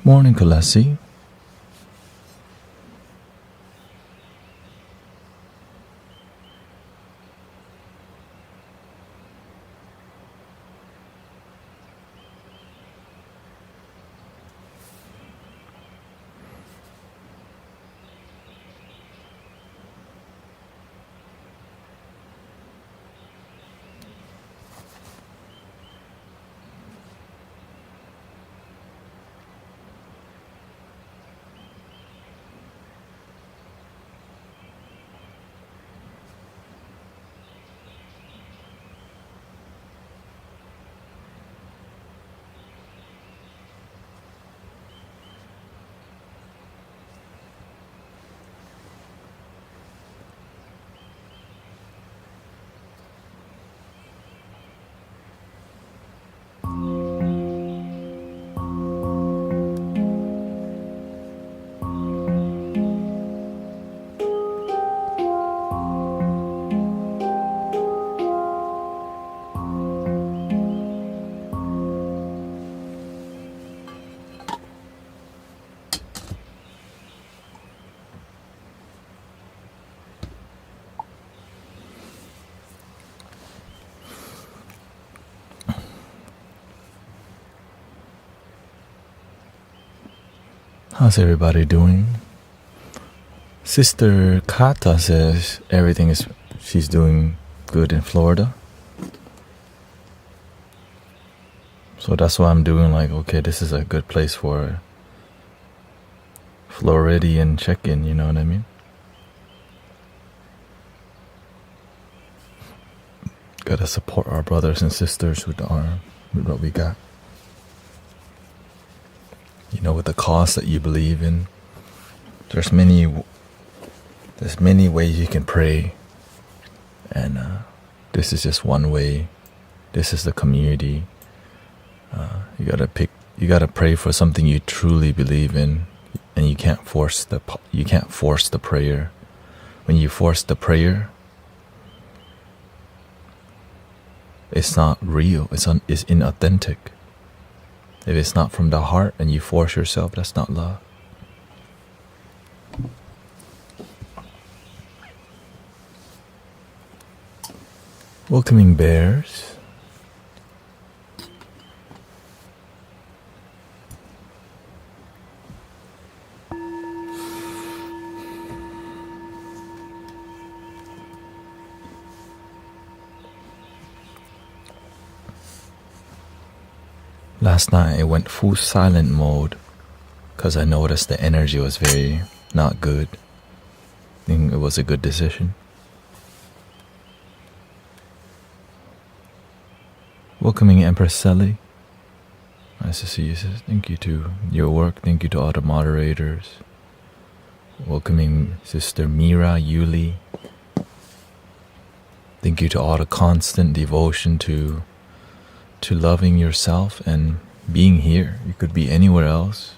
Morning, Kalesi. How's everybody doing? Sister Kata says she's doing good in Florida. So that's why I'm doing okay, this is a good place for Floridian check-in, you know what I mean? Gotta support our brothers and sisters with what we got. With the cause that you believe in. There's many ways you can pray, and this is just one way. This is the community. You gotta pray for something you truly believe in, and you can't force the prayer. When you force the prayer, it's not real. It's inauthentic. If it's not from the heart and you force yourself, that's not love. Welcoming bears. Last night I went full silent mode because I noticed the energy was very not good. I think it was a good decision. Welcoming Empress Sally. Nice to see you, sis. Thank you to your work. Thank you to all the moderators. Welcoming Sister Mira Yuli. Thank you to all the constant devotion to loving yourself and being here. You could be anywhere else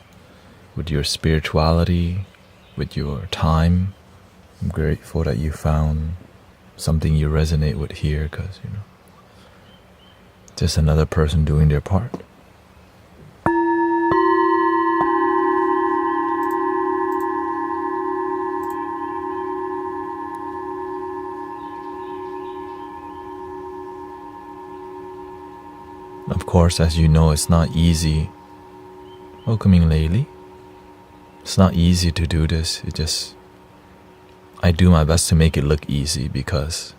with your spirituality, with your time. I'm grateful that you found something you resonate with here, because just another person doing their part. Of course, as you know, it's not easy. Welcoming Layli. It's not easy to do this. I do my best to make it look easy because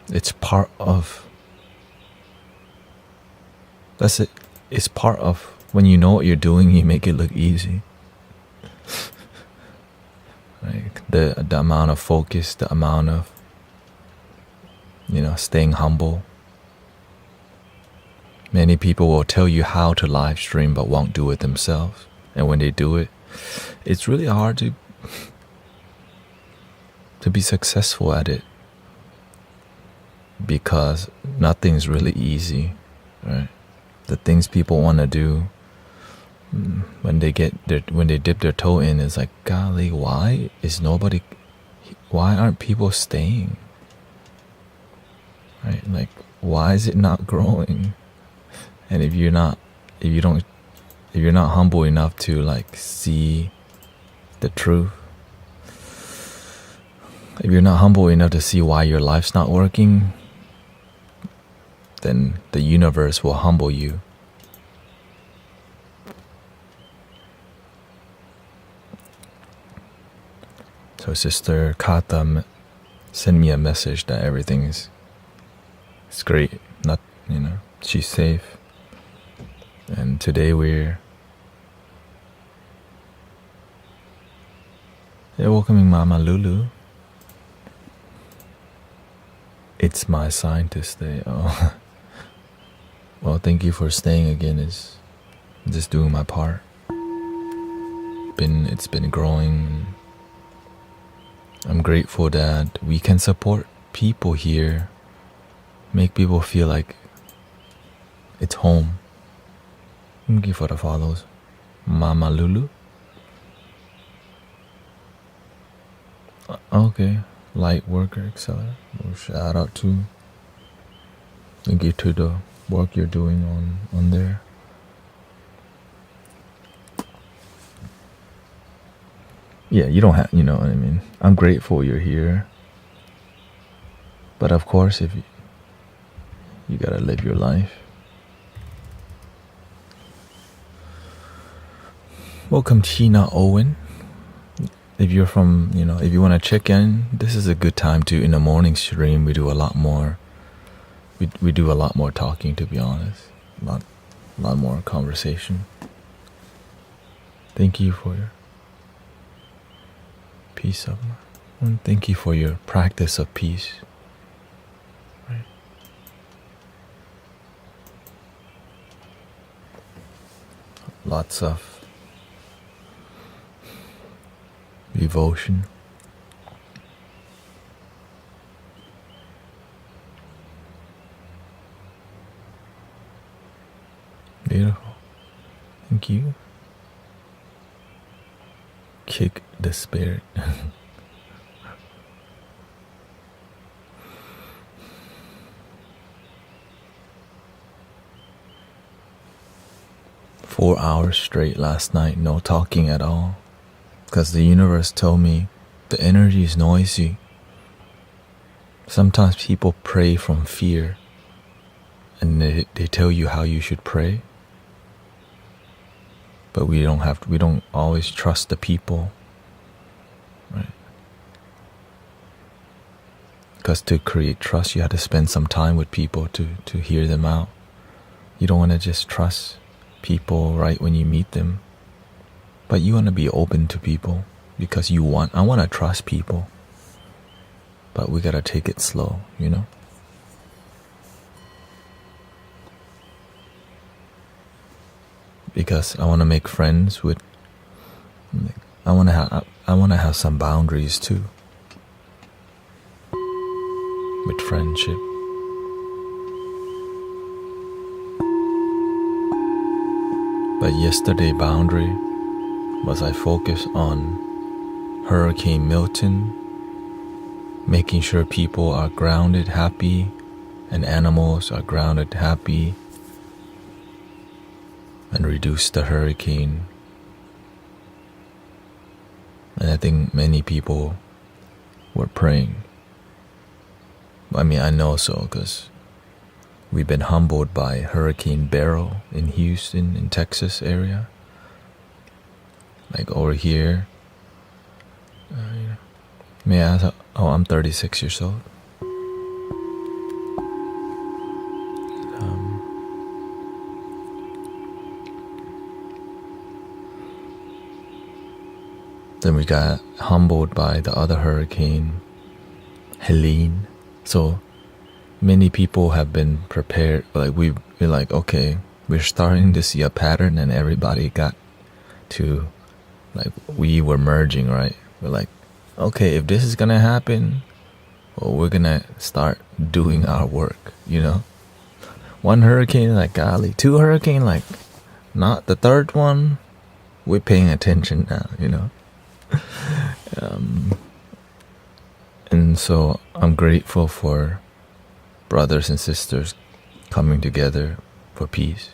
it's part of, that's it. It's part of when you know what you're doing, you make it look easy. The amount of focus, the amount of, staying humble. Many people will tell you how to live stream but won't do it themselves. And when they do it, it's really hard to be successful at it, because nothing's really easy, right? The things people want to do, when they dip their toe in, is like, golly, why aren't people staying? Right? Like, why is it not growing? And if you're not humble enough to like see the truth, if you're not humble enough to see why your life's not working, then the universe will humble you. So Sister Kata sent me a message that everything's great. Not, she's safe. And today we're welcoming Mama Lulu. It's my scientist day. Oh. Well, thank you for staying again. Is just doing my part. It's been growing. I'm grateful that we can support people here, make people feel like it's home. Thank you for the follows, Mama Lulu. Okay, light worker accelerator. Shout out to. Thank you to the work you're doing on there. Yeah, you don't have, you know what I mean. I'm grateful you're here, but of course, if you gotta live your life. Welcome, Tina Owen. If you're from, if you want to check in, this is a good time to. In the morning stream, we do a lot more. We do a lot more talking, to be honest. A lot more conversation. Thank you for your peace of mind. Thank you for your practice of peace. Right. Lots of devotion. Beautiful. Thank you. Kick the spirit. Four hours straight last night, no talking at all. Because the universe told me the energy is noisy. Sometimes people pray from fear, and they tell you how you should pray. But we don't always trust the people, right? Because to create trust, you have to spend some time with people to hear them out. You don't want to just trust people right when you meet them. But you want to be open to people because I want to trust people. But we got to take it slow, Because I want to make friends with, I want to have some boundaries too. With friendship. But yesterday boundary was I focused on Hurricane Milton, making sure people are grounded, happy, and animals are grounded, happy, and reduce the hurricane. And I think many people were praying. I mean, I know so because we've been humbled by Hurricane Beryl in Houston, in Texas area. Like over here, may I ask? Oh, I'm 36 years old. Then we got humbled by the other hurricane, Helene. So many people have been prepared. Like we're like, okay, we're starting to see a pattern, and everybody got to, like, we were merging, right? We're like, okay, if this is gonna happen, well, we're gonna start doing our work, you know? One hurricane, like, golly, two hurricane, like, not the third one. We're paying attention now, you know? And so I'm grateful for brothers and sisters coming together for peace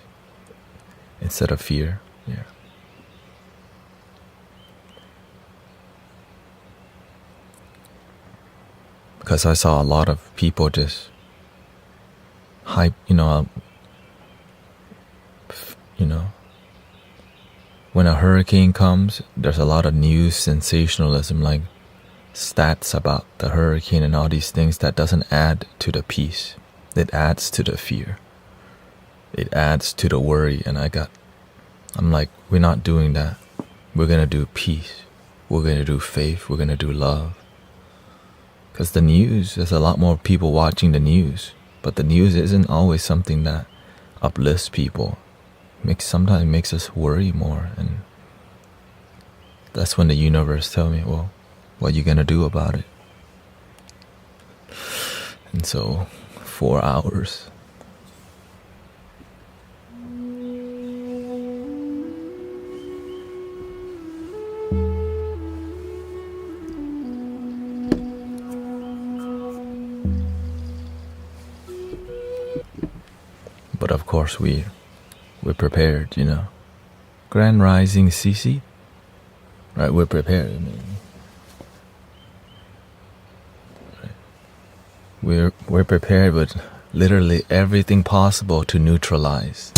instead of fear. Yeah. Because I saw a lot of people just hype, when a hurricane comes, there's a lot of news sensationalism, like stats about the hurricane and all these things that doesn't add to the peace. It adds to the fear. It adds to the worry. And I'm like, we're not doing that. We're going to do peace. We're going to do faith. We're going to do love. Because the news, there's a lot more people watching the news. But the news isn't always something that uplifts people. Sometimes makes us worry more. And that's when the universe tells me, well, what are you going to do about it? And so, 4 hours. But of course we're prepared, you know. Grand Rising CC, right? We're prepared. I mean, right. We're prepared with literally everything possible to neutralize.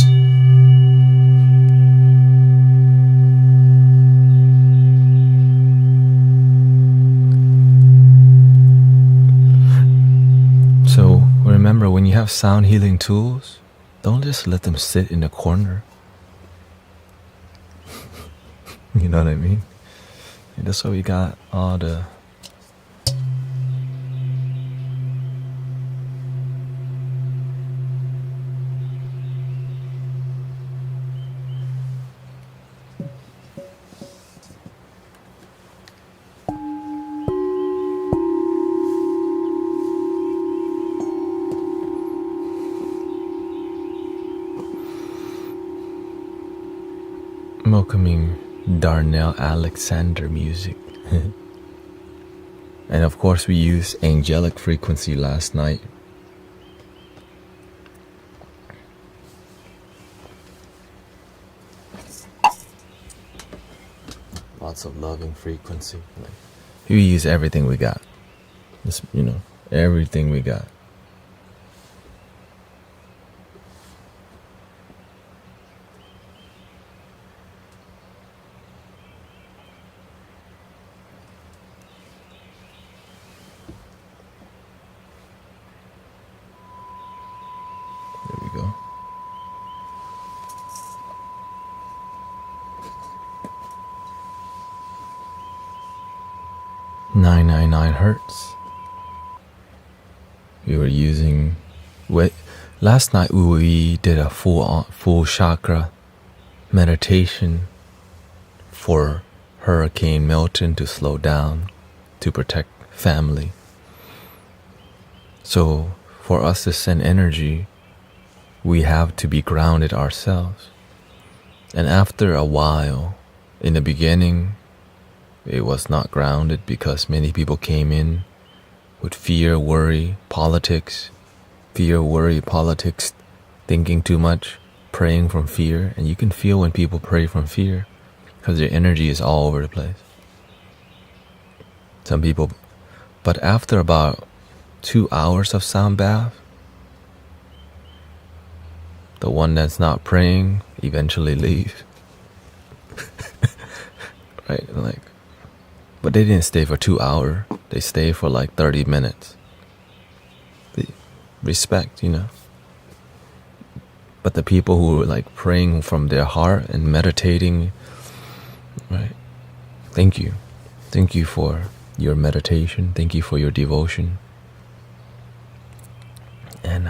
So remember, when you have sound healing tools, don't just let them sit in the corner. You know what I mean? And that's why we got all the welcoming Darnell Alexander music. And of course we used angelic frequency last night. Lots of loving frequency. We use everything we got. Just, everything we got. There we go. Hertz. We were using. Last night we did a full chakra meditation for Hurricane Milton to slow down, to protect family. So for us to send energy, we have to be grounded ourselves. And after a while, in the beginning, it was not grounded because many people came in with fear, worry, politics, thinking too much, praying from fear. And you can feel when people pray from fear because their energy is all over the place. Some people, but after about 2 hours of sound bath, the one that's not praying eventually leave. Right? But they didn't stay for 2 hours. They stayed for 30 minutes. Respect, But the people who were praying from their heart and meditating, right? Thank you. Thank you for your meditation. Thank you for your devotion. And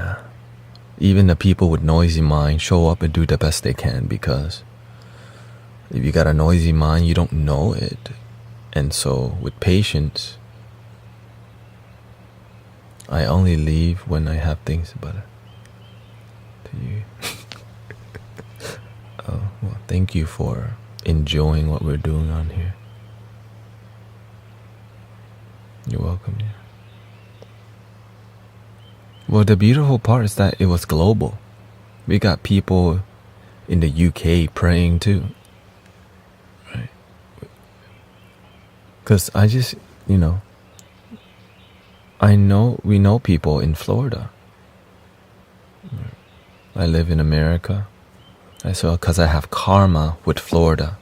even the people with noisy mind show up and do the best they can, because if you got a noisy mind, you don't know it. And so with patience, I only leave when I have things better to you. Oh, well, thank you for enjoying what we're doing on here. You're welcome. Yeah. Well, the beautiful part is that it was global. We got people in the UK praying too, right? Because I just, we know people in Florida. I live in America. Because I have karma with Florida.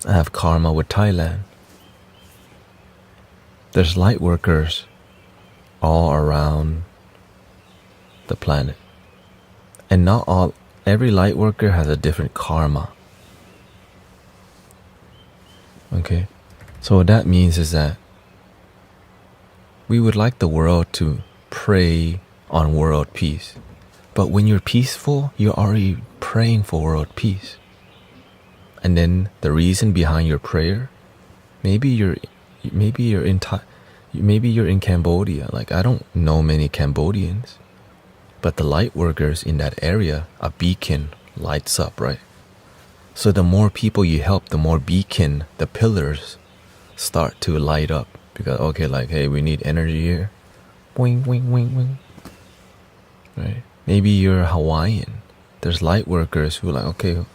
I have karma with Thailand. There's light workers all around the planet. And not every light worker has a different karma. Okay? So what that means is that we would like the world to pray on world peace. But when you're peaceful, you're already praying for world peace. And then the reason behind your prayer, maybe you're in Cambodia. Like, I don't know many Cambodians, but the light workers in that area, a beacon lights up, right? So the more people you help, the more beacon, the pillars start to light up. Because, okay, like, hey, we need energy here. Wing, wing, wing, wing. Right? Maybe you're Hawaiian. There's light workers who are like, okay,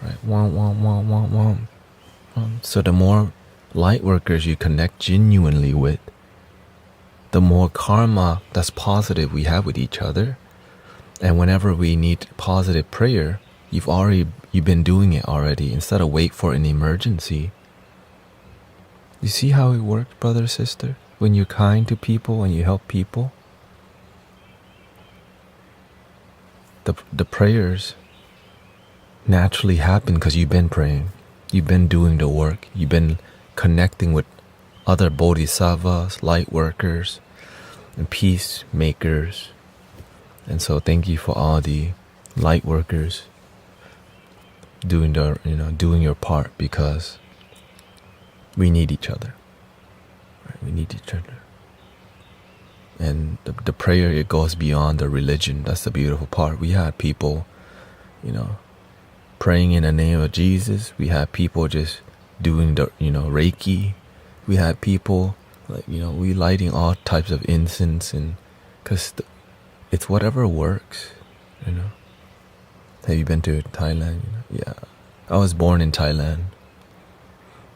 right, wom. So the more light workers you connect genuinely with, the more karma that's positive we have with each other. And whenever we need positive prayer, you've been doing it already, instead of wait for an emergency. You see how it works, brother, sister? When you're kind to people, when you help people, the prayers naturally happen because you've been praying. You've been doing the work. You've been connecting with other bodhisattvas, light workers, and peacemakers. And so thank you for all the light workers doing your part, because we need each other. Right? We need each other. And the prayer, it goes beyond the religion. That's the beautiful part. We had people, praying in the name of Jesus. We had people just doing the, Reiki. We had people, we lighting all types of incense, and because it's whatever works, Have you been to Thailand? Yeah. I was born in Thailand,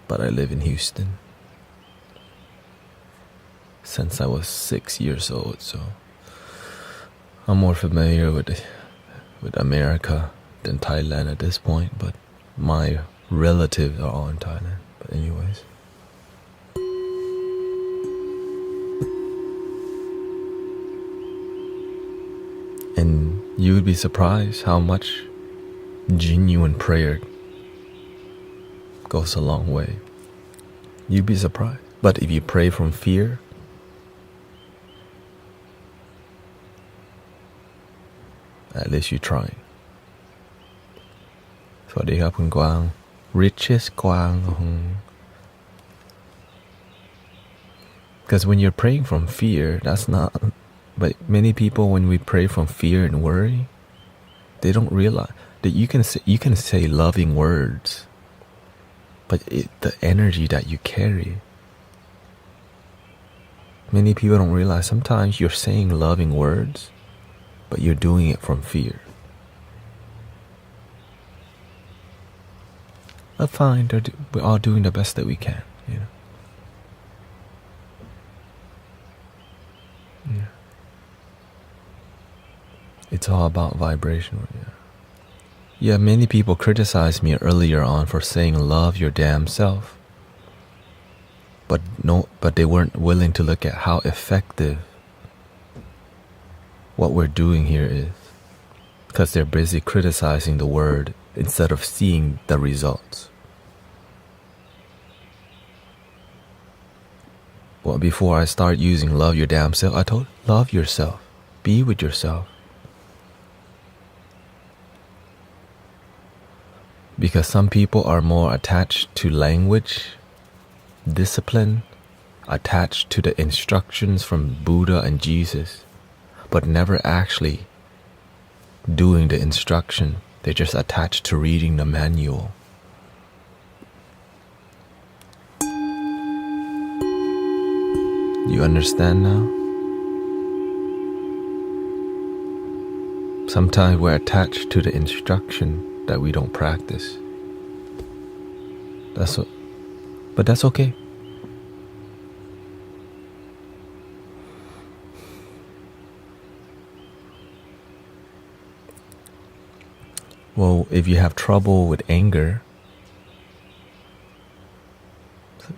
but I live in Houston since I was 6 years old, so I'm more familiar with America than Thailand at this point, but my relatives are all in Thailand. But anyways, and you would be surprised how much genuine prayer goes a long way. You'd be surprised. But if you pray from fear, at least you're trying. สวัสดีครับคุณกวาง Richest กวาง Because when you're praying from fear, that's not. But many people, when we pray from fear and worry, they don't realize that you can say loving words, but the energy that you carry. Many people don't realize sometimes you're saying loving words, but you're doing it from fear. But fine, we're all doing the best that we can, Yeah. It's all about vibration, Yeah, many people criticized me earlier on for saying love your damn self. But they weren't willing to look at how effective what we're doing here is. Because they're busy criticizing the word instead of seeing the results. Well, before I start using love your damn self, I told love yourself. Be with yourself. Because some people are more attached to language, discipline, attached to the instructions from Buddha and Jesus, but never actually doing the instruction. They're just attached to reading the manual. You understand now? Sometimes we're attached to the instruction that we don't practice. But that's okay. Well, if you have trouble with anger,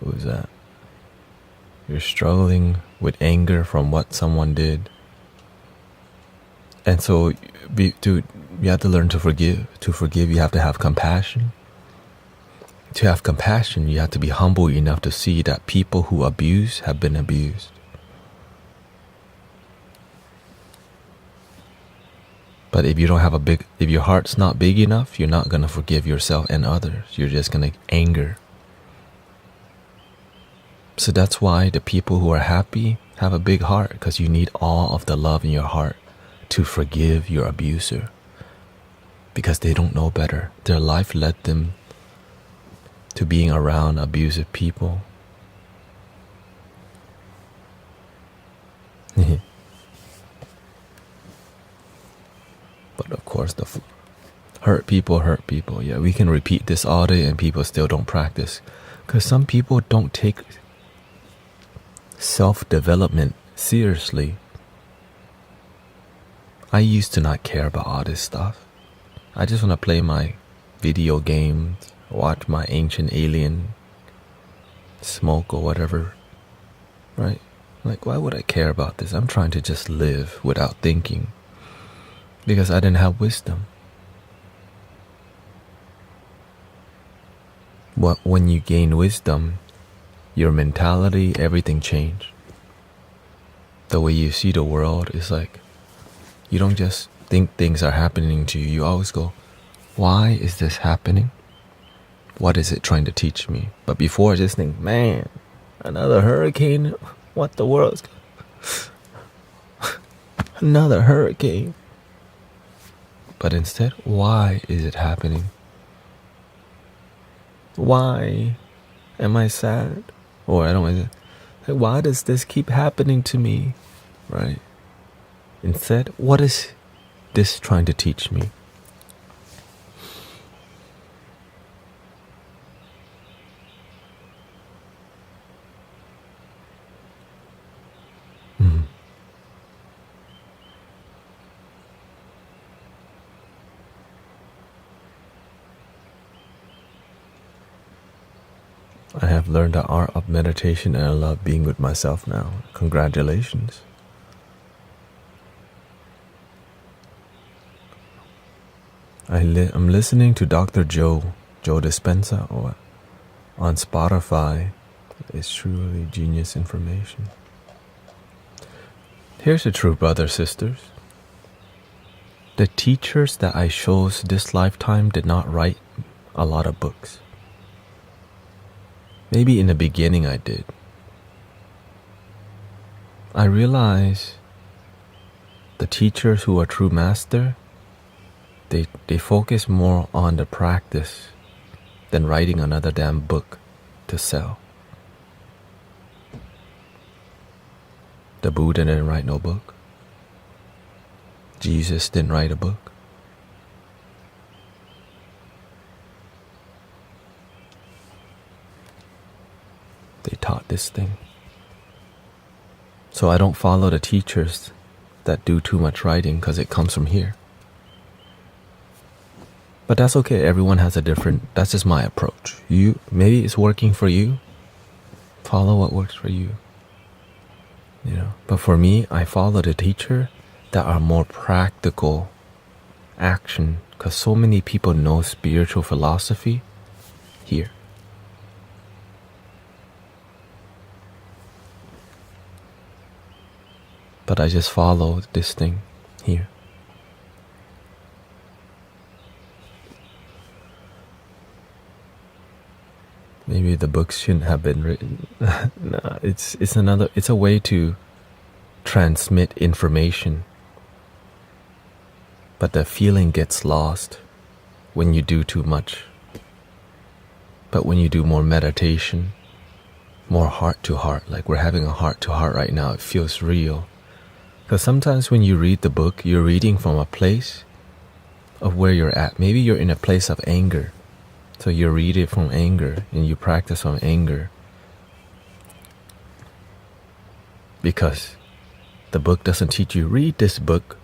what was that? You're struggling with anger from what someone did. And so, you have to learn to forgive. To forgive, you have to have compassion. To have compassion, you have to be humble enough to see that people who abuse have been abused. But if you don't have if your heart's not big enough, you're not going to forgive yourself and others. You're just going to anger. So that's why the people who are happy have a big heart, because you need all of the love in your heart to forgive your abuser, because they don't know better. Their life led them to being around abusive people. But of course, hurt people. Yeah, we can repeat this all day and people still don't practice, because some people don't take self-development seriously. I used to not care about all this stuff. I just want to play my video games, watch my Ancient Alien, smoke or whatever, right? Like, why would I care about this? I'm trying to just live without thinking, because I didn't have wisdom. When you gain wisdom, your mentality, everything changed. The way you see the world is like, you don't just think things are happening to you. You always go, why is this happening? What is it trying to teach me? But before, I just think, man, another hurricane? What the world's... another hurricane. But instead, why is it happening? Why am I sad? Or I don't know, why does this keep happening to me? Right? Instead, what is this trying to teach me? I have learned the art of meditation and I love being with myself now. Congratulations. I'm listening to Dr. Joe Dispenza on Spotify. It's truly genius information. Here's the truth, brothers, sisters. The teachers that I chose this lifetime did not write a lot of books. Maybe in the beginning I did. I realize the teachers who are true master, they focus more on the practice than writing another damn book to sell. The Buddha didn't write no book. Jesus didn't write a book. They taught this thing. So I don't follow the teachers that do too much writing, because it comes from here. But that's okay. Everyone has a different, that's just my approach. Maybe it's working for you. Follow what works for you. But for me, I follow the teacher that are more practical action, because so many people know spiritual philosophy here. But I just followed this thing here. Maybe the books shouldn't have been written. No, it's a way to transmit information. But the feeling gets lost when you do too much. But when you do more meditation, more heart to heart, like we're having a heart to heart right now, it feels real. Because sometimes when you read the book, you're reading from a place of where you're at. Maybe you're in a place of anger. So you read it from anger and you practice from anger. Because the book doesn't teach you, read this book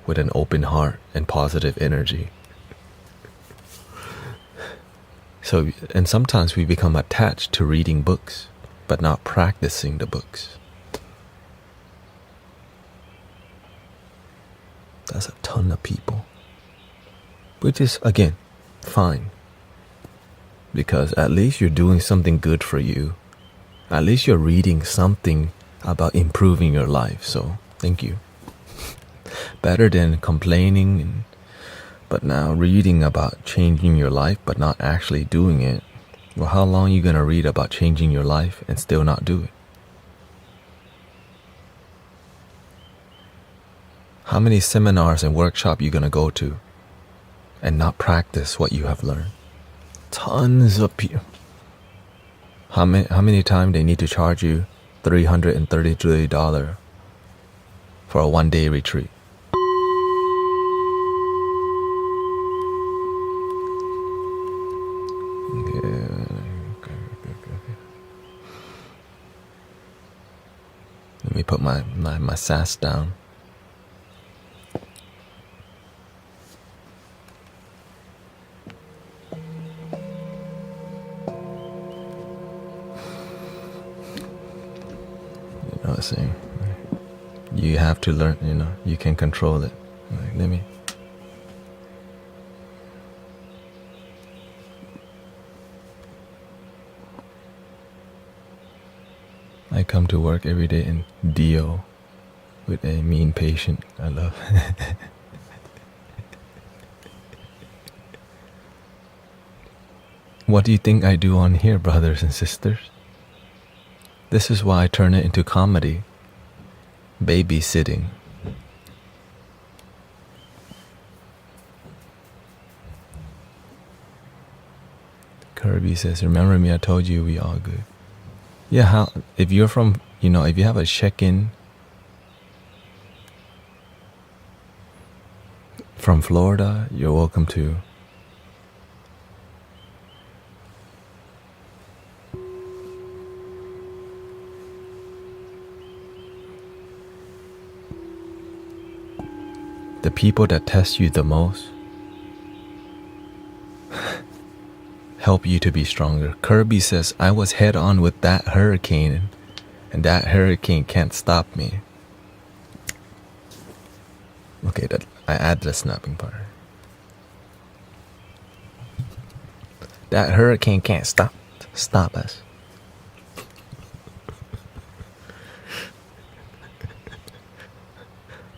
with an open heart and positive energy. So, and sometimes we become attached to reading books, but not practicing the books. That's a ton of people. Which is, again, fine. Because at least you're doing something good for you. At least you're reading something about improving your life. So, thank you. Better than complaining, but now reading about changing your life, but not actually doing it. Well, how long are you going to read about changing your life and still not do it? How many seminars and workshops are you going to go to and not practice what you have learned? Tons of people. How many times they need to charge you $333 for a one-day retreat? Let me put my sass down. You know what I'm saying? You have to learn, you can control it. Like, let me. I come to work every day and deal with a mean patient I love. What do you think I do on here, brothers and sisters? This is why I turn it into comedy. Babysitting. Kirby says, remember me, I told you we all good. Yeah, if you're from, if you have a check-in from Florida, you're welcome to. The people that test you the most help you to be stronger. Kirby says, I was head on with that hurricane, and that hurricane can't stop me. Okay, I add the snapping part. That hurricane can't stop us.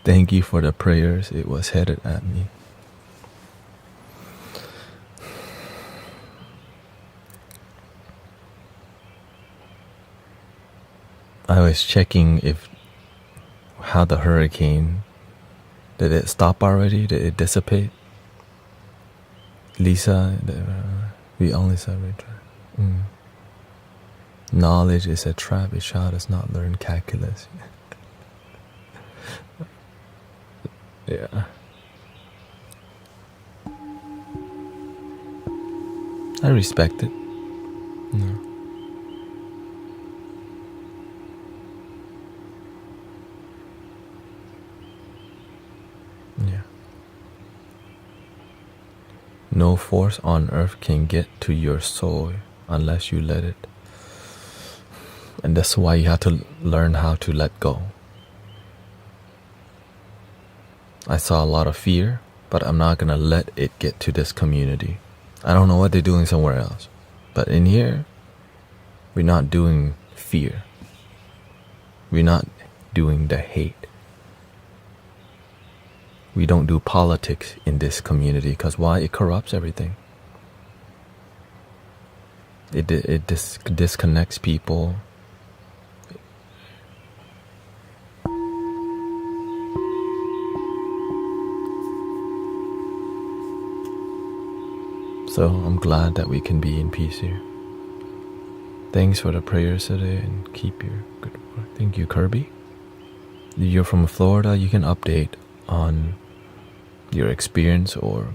Thank you for the prayers. It was headed at me. I was checking how the hurricane, did it stop already? Did it dissipate? Lisa, we only celebrate. Knowledge is a trap. A child does not learn calculus. Yeah. I respect it. No. Yeah. No force on earth can get to your soul unless you let it. And that's why you have to learn how to let go. I saw a lot of fear, but I'm not going to let it get to this community. I don't know what they're doing somewhere else. But in here, we're not doing fear. We're not doing the hate. We don't do politics in this community because why? It corrupts everything. It disconnects people. So I'm glad that we can be in peace here. Thanks for the prayers today and keep your good work. Thank you, Kirby. You're from Florida, you can update on your experience or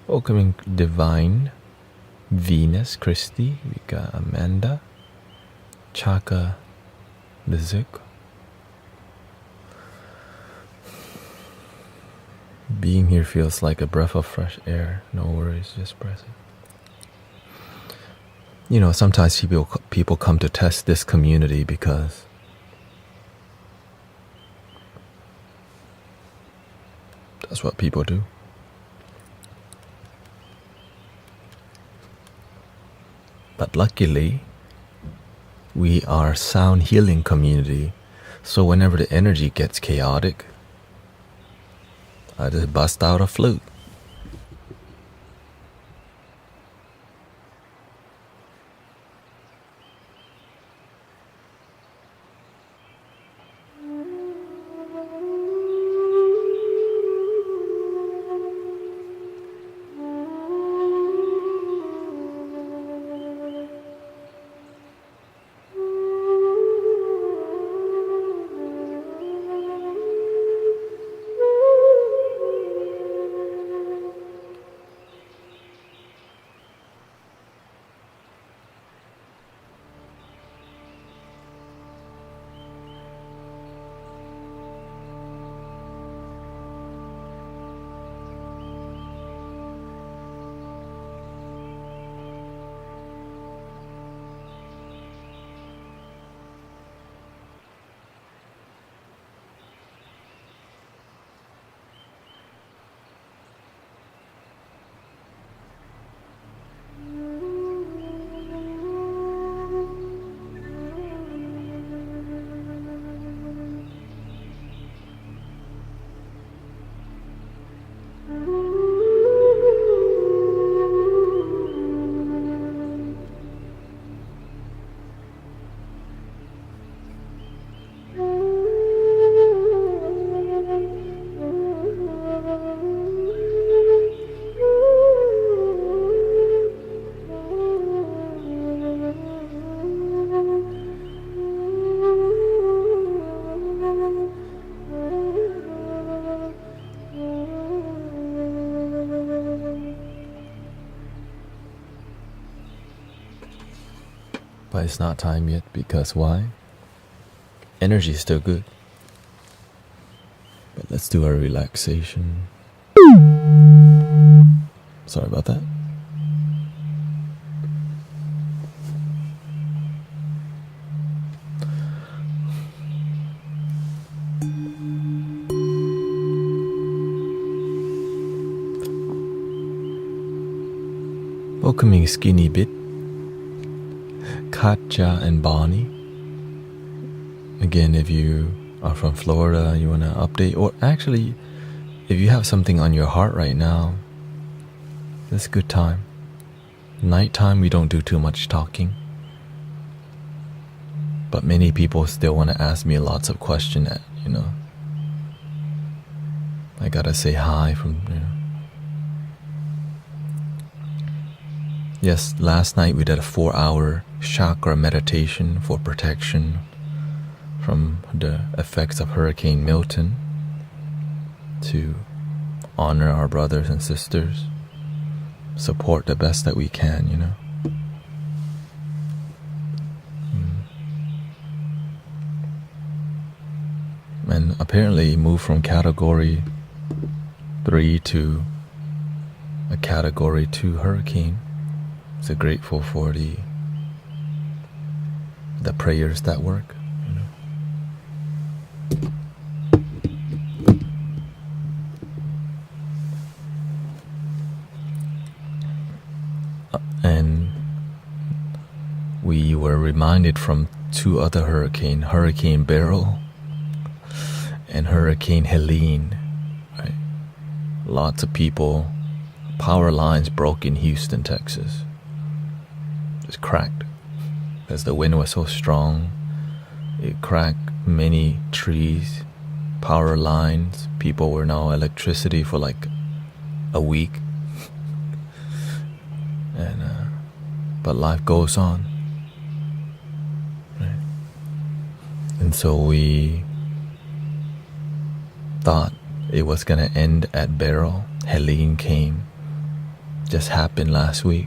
welcoming Divine, Venus, Christy, we got Amanda, Chaka, Lizik. Being here feels like a breath of fresh air. No worries, just present. You know, sometimes people come to test this community because that's what people do. But luckily, we are a sound healing community, so whenever the energy gets chaotic, I just bust out a flute. But it's not time yet because why? Energy is still good. But let's do our relaxation. Sorry about that. Welcoming Skinny Bit, Katja and Bonnie. Again, if you are from Florida, you want to update, or actually, if you have something on your heart right now, it's a good time. Nighttime, we don't do too much talking. But many people still want to ask me lots of questions, you know. I gotta say hi from, you know. Yes, last night we did a 4-hour chakra meditation for protection from the effects of Hurricane Milton, to honor our brothers and sisters, support the best that we can, you know. And apparently moved from category 3 to a category 2 hurricane. So grateful for the prayers that work, you know. And we were reminded from 2 other hurricanes, Hurricane Beryl and Hurricane Helene, right? Lots of people, power lines broke in Houston, Texas. Just cracked because the wind was so strong. It cracked many trees, power lines. People were no electricity for like a week. And but life goes on, right? And so we thought it was gonna end at Beryl. Helene came, just happened last week.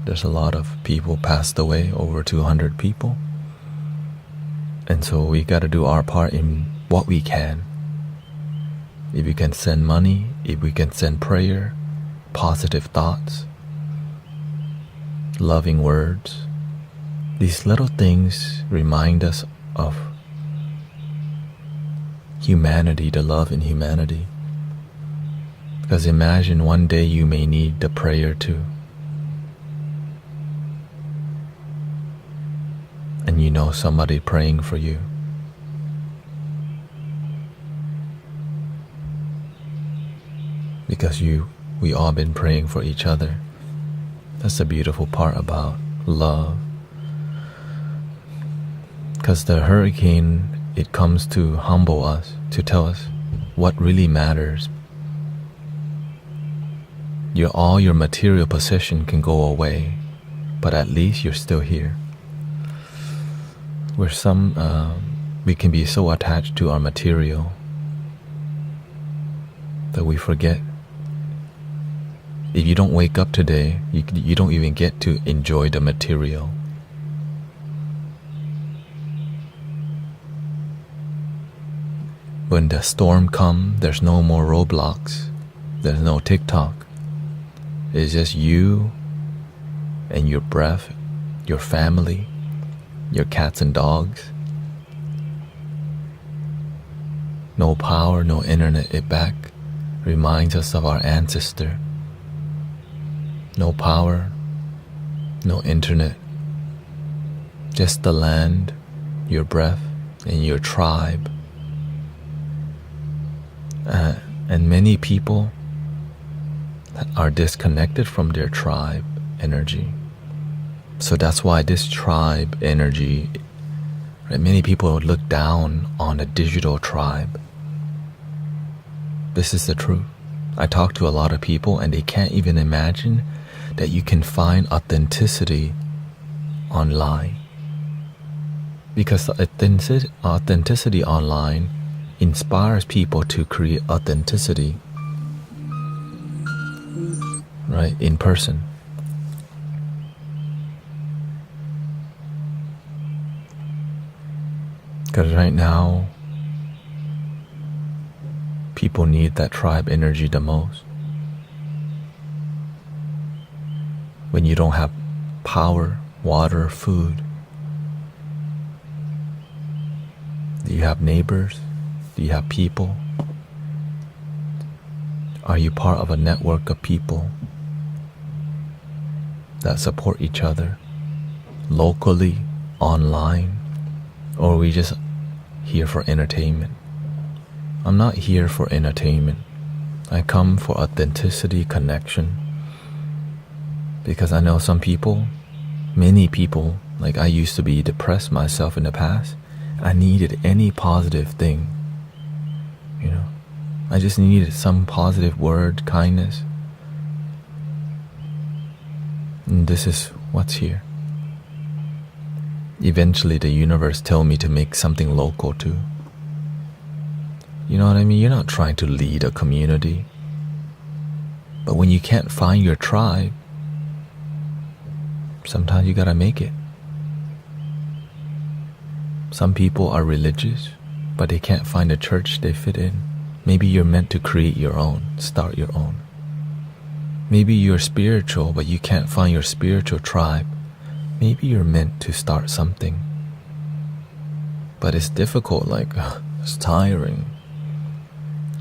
There's a lot of people passed away, over 200 people. And so we got to do our part in what we can. If we can send money, if we can send prayer, positive thoughts, loving words, these little things remind us of humanity, the love in humanity. Because imagine one day you may need the prayer too. And you know somebody praying for you. Because we all been praying for each other. That's the beautiful part about love. Because the hurricane, it comes to humble us, to tell us what really matters. All your material possession can go away, but at least you're still here. We can be so attached to our material that we forget. If you don't wake up today, you don't even get to enjoy the material. When the storm comes, there's no more roadblocks. There's no TikTok. It's just you and your breath, your family, your cats and dogs. No power, no internet. It back reminds us of our ancestor. No power, no internet. Just the land, your breath, and your tribe. And many people are disconnected from their tribe energy. So that's why this tribe energy, right, many people look down on a digital tribe. This is the truth. I talk to a lot of people and they can't even imagine that you can find authenticity online. Because authenticity online inspires people to create authenticity, right, in person. Because right now, people need that tribe energy the most. When you don't have power, water, food, do you have neighbors? Do you have people? Are you part of a network of people that support each other locally, online, or are we just here for entertainment? I'm not here for entertainment. I come for authenticity, connection. Because I know some people, many people, like I used to be depressed myself in the past. I needed any positive thing. I just needed some positive word, kindness. And this is what's here. Eventually the universe told me to make something local too. You know what I mean? You're not trying to lead a community. But when you can't find your tribe, sometimes you gotta make it. Some people are religious, but they can't find a church they fit in. Maybe you're meant to create your own, start your own. Maybe you're spiritual, but you can't find your spiritual tribe. Maybe you're meant to start something. But it's difficult, it's tiring,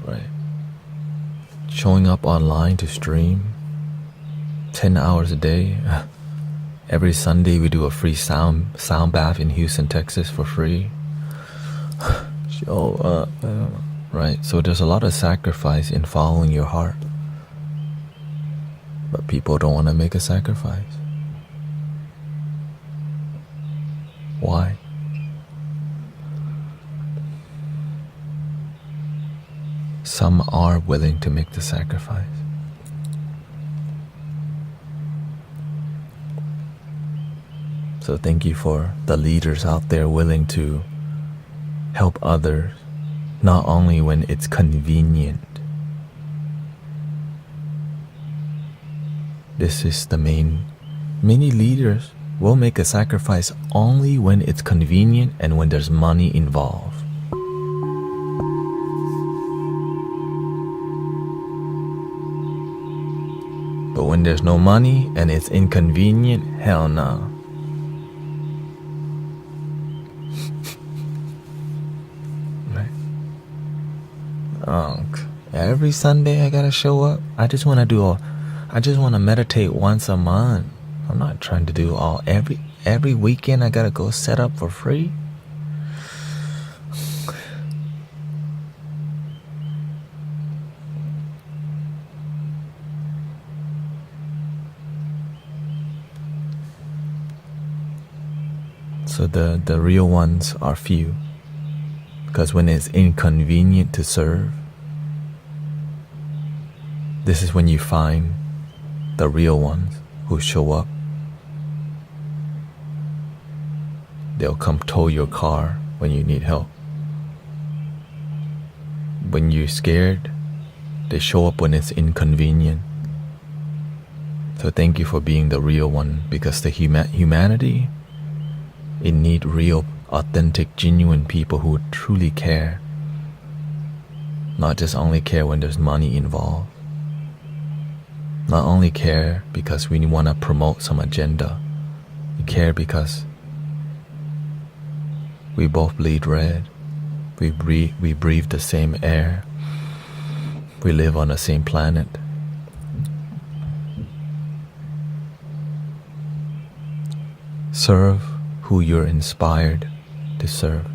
right? Showing up online to stream 10 hours a day, Every Sunday we do a free sound bath in Houston, Texas for free. Show up, right? So there's a lot of sacrifice in following your heart. But people don't want to make a sacrifice. Why? Some are willing to make the sacrifice. So thank you for the leaders out there willing to help others, not only when it's convenient. This is the main. Many leaders will make a sacrifice only when it's convenient and when there's money involved. But when there's no money and it's inconvenient, hell no. Every Sunday I gotta show up. I just want to meditate once a month. I'm not trying to do every weekend I gotta go set up for free. So the real ones are few. Because when it's inconvenient to serve, this is when you find the real ones who show up. They'll come tow your car when you need help. When you're scared, they show up when it's inconvenient. So thank you for being the real one, because the humanity, it need real, authentic, genuine people who truly care. Not just only care when there's money involved. Not only care because we want to promote some agenda. We care because we both bleed red. We breathe the same air. We live on the same planet. Serve who you're inspired to serve,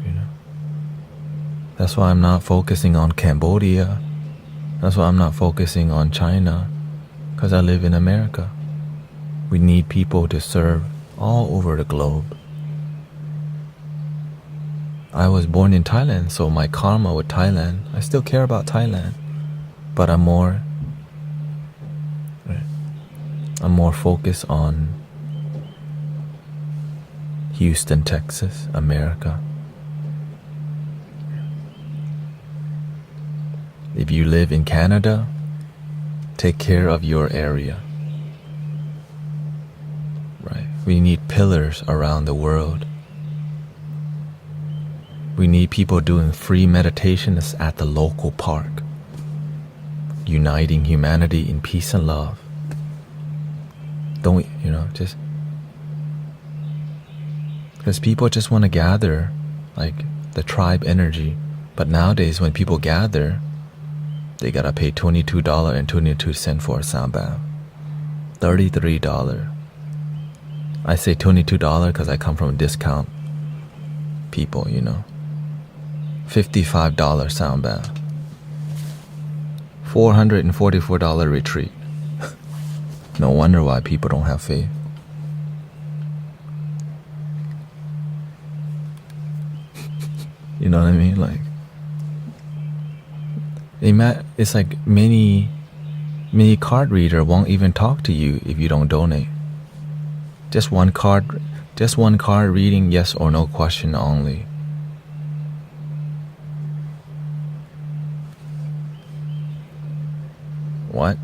That's why I'm not focusing on Cambodia. That's why I'm not focusing on China, because I live in America. We need people to serve all over the globe. I was born in Thailand, so my karma with Thailand, I still care about Thailand, but I'm more focused on Houston, Texas, America. If you live in Canada, take care of your area. Right? We need pillars around the world. We need people doing free meditations at the local park, uniting humanity in peace and love. Don't we, just because people just want to gather, like the tribe energy. But nowadays, when people gather, they gotta pay $22.22 for a sound bath. $33. I say $22 because I come from discount people, $55 sound bath. $444 retreat. No wonder why people don't have faith. You know what I mean? Like, it's like many card reader won't even talk to you if you don't donate. Just one card reading, yes or no question only. What?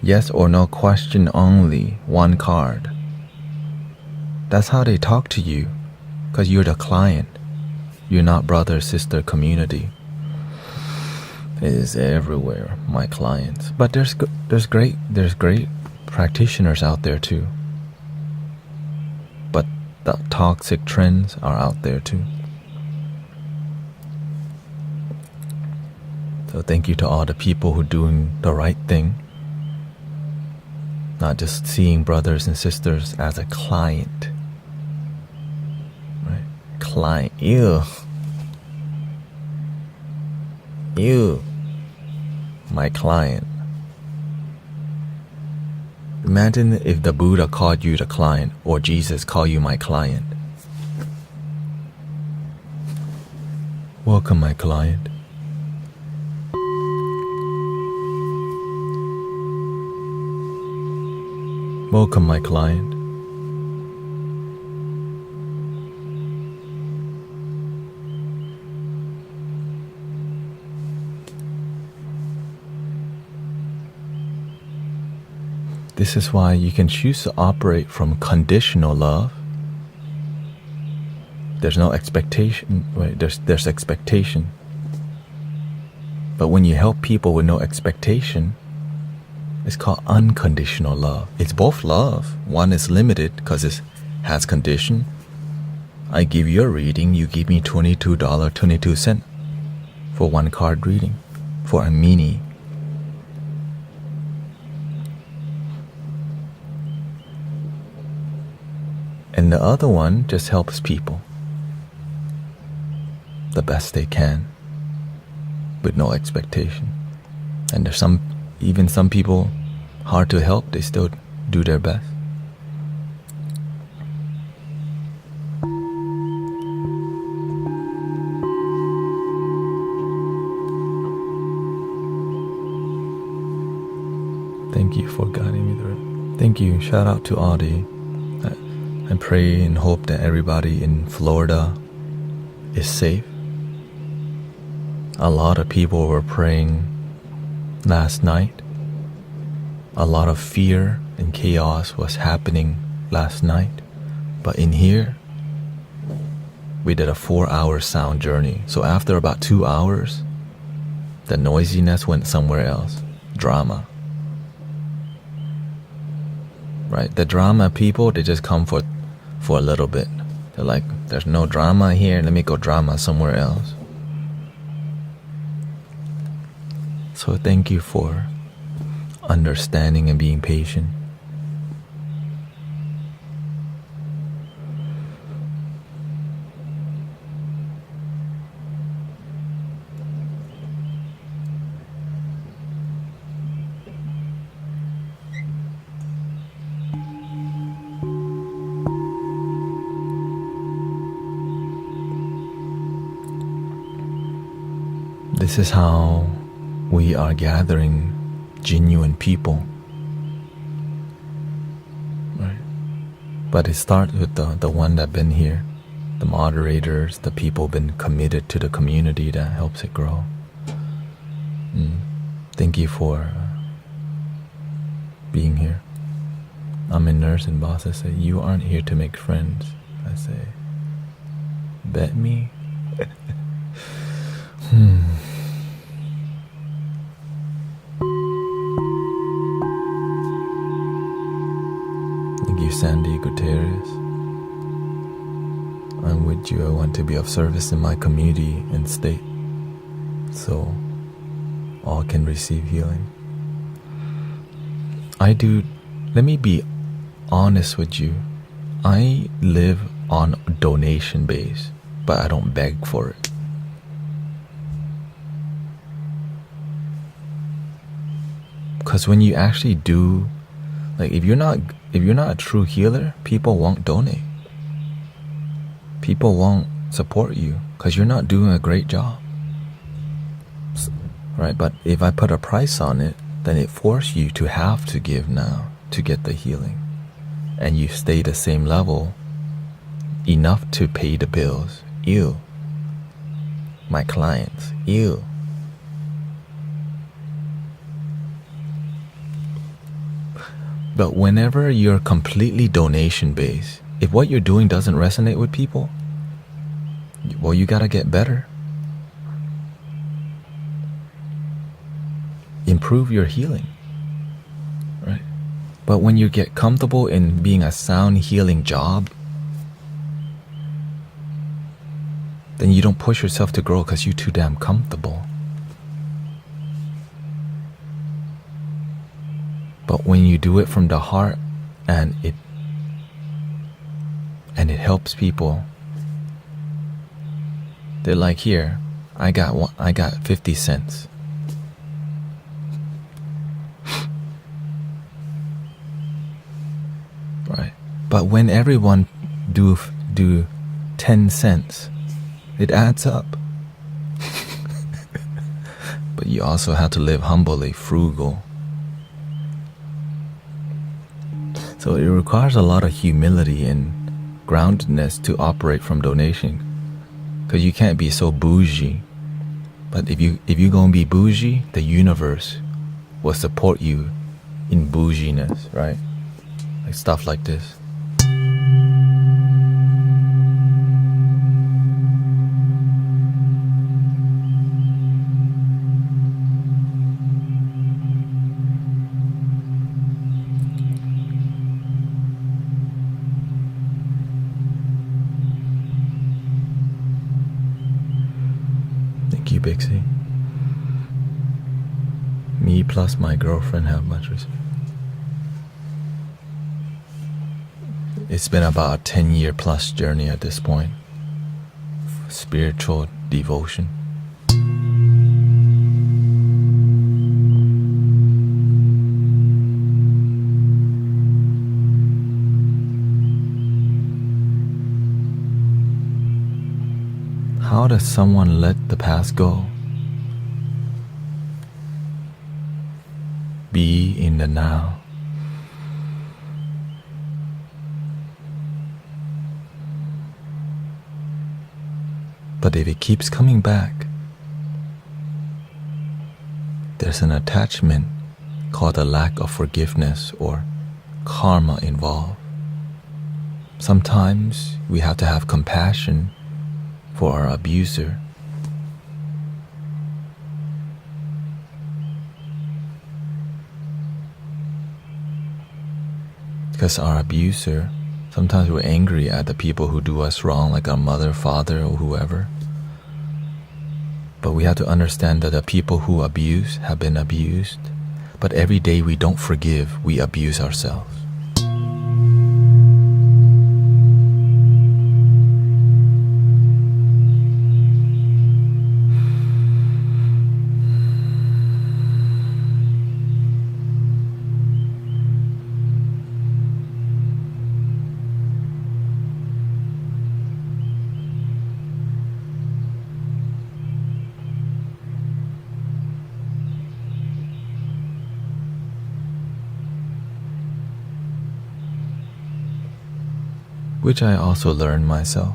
Yes or no question only, one card. That's how they talk to you, because you're the client. You're not brother, sister community. It is everywhere, my clients. But there's great practitioners out there too. But the toxic trends are out there too. So thank you to all the people who are doing the right thing. Not just seeing brothers and sisters as a client. Right? Client. You. My client. Imagine if the Buddha called you the client, or Jesus called you my client. Welcome, my client. Welcome, my client. This is why you can choose to operate from conditional love. There's no expectation. Wait, there's expectation. But when you help people with no expectation, it's called unconditional love. It's both love. One is limited because it has condition. I give you a reading, you give me $22.22 for one card reading, for a mini. And the other one just helps people the best they can with no expectation. And there's even some people hard to help, they still do their best. Thank you for guiding me through it. Thank you. Shout out to Audie. I pray and hope that everybody in Florida is safe. A lot of people were praying last night. A lot of fear and chaos was happening last night. But in here, we did a 4-hour sound journey. So after about 2 hours, the noisiness went somewhere else. Drama. Right? The drama people, they just come for a little bit. They're like, there's no drama here, let me go drama somewhere else. So thank you for understanding and being patient. This is how we are gathering genuine people, right? But it starts with the one that been here, the moderators, the people been committed to the community that helps it grow. Thank you for being here. I'm a nurse and boss. I say, you aren't here to make friends. I say, bet me? Thank you, Sandy Gutierrez. I'm with you. I want to be of service in my community and state, so all can receive healing. Let me be honest with you. I live on donation base, but I don't beg for it. Because when you actually do, like if you're not a true healer, people won't donate. People won't support you because you're not doing a great job. Right? But if I put a price on it, then it forces you to have to give now to get the healing. And you stay the same level enough to pay the bills. You, my clients, you. But whenever you're completely donation based, if what you're doing doesn't resonate with people, well, you gotta get better. Improve your healing, right? But when you get comfortable in being a sound healing job, then you don't push yourself to grow because you're too damn comfortable. But when you do it from the heart and it helps people, they're like, here, I got 50 cents. Right. But when everyone do 10 cents, it adds up. But you also have to live humbly, frugal. So it requires a lot of humility and groundedness to operate from donation, because you can't be so bougie. But if you gonna be bougie, the universe will support you in bouginess, right? Like stuff like this. Thank you, Bixie. Me plus my girlfriend have much respect. It's been about a 10-year plus journey at this point. Spiritual devotion. How does someone let the past go? Be in the now. But if it keeps coming back, there's an attachment called a lack of forgiveness or karma involved. Sometimes we have to have compassion for our abuser. Because our abuser, sometimes we're angry at the people who do us wrong, like our mother, father, or whoever. But we have to understand that the people who abuse have been abused. But every day we don't forgive, we abuse ourselves. Which I also learned myself.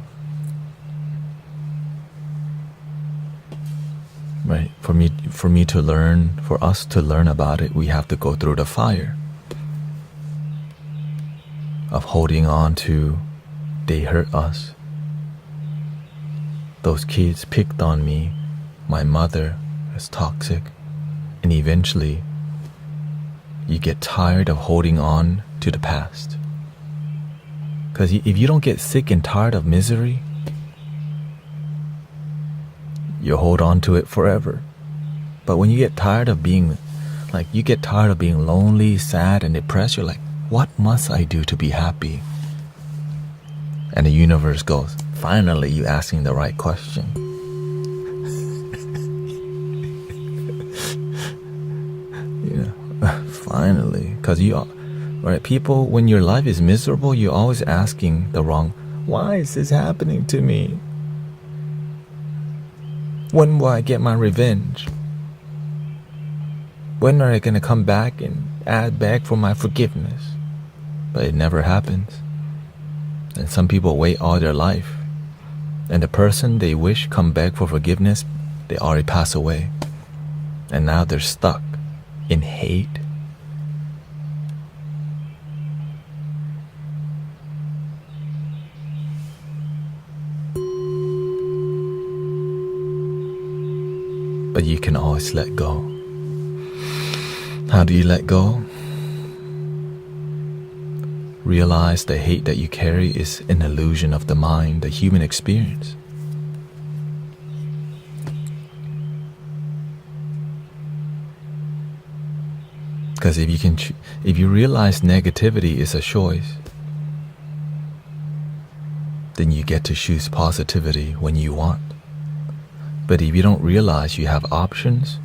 Right? For me to learn, for us to learn about it, we have to go through the fire of holding on to, they hurt us. Those kids picked on me. My mother is toxic. And eventually, you get tired of holding on to the past. Because if you don't get sick and tired of misery, you hold on to it forever. But when you get tired of being, lonely, sad, and depressed, you're like, what must I do to be happy? And the universe goes, finally, you're asking the right question. Finally, because right, people, when your life is miserable, you're always asking the wrong, why is this happening to me? When will I get my revenge? When are I going to come back and beg for my forgiveness? But it never happens. And some people wait all their life. And the person they wish come beg for forgiveness, they already pass away. And now they're stuck in hate. But you can always let go. How do you let go? Realize the hate that you carry is an illusion of the mind, the human experience. Because if you realize negativity is a choice, then you get to choose positivity when you want. But if you don't realize you have options,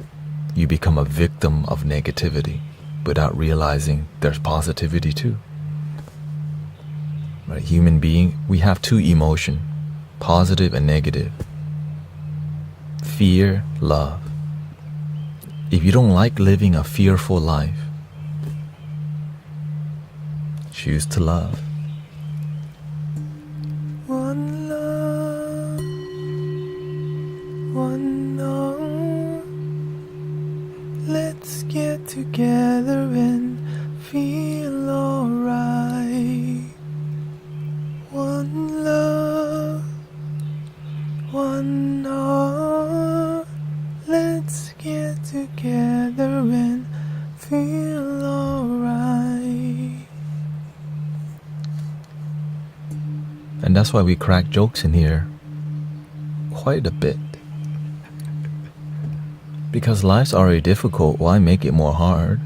you become a victim of negativity without realizing there's positivity too. Right? Human being, we have two emotions, positive and negative. Fear, love. If you don't like living a fearful life, choose to love. One love, one love. Let's get together and feel alright. One love, one love. Let's get together and feel alright. And that's why we crack jokes in here quite a bit. Because life's already difficult, why make it more hard?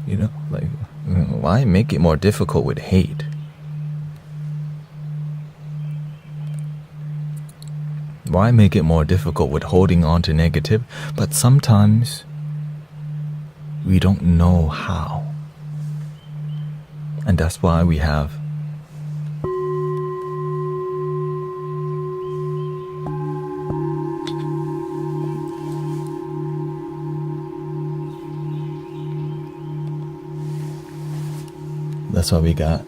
You know, like, why make it more difficult with hate? Why make it more difficult with holding on to negative? But sometimes we don't know how. And that's why we have got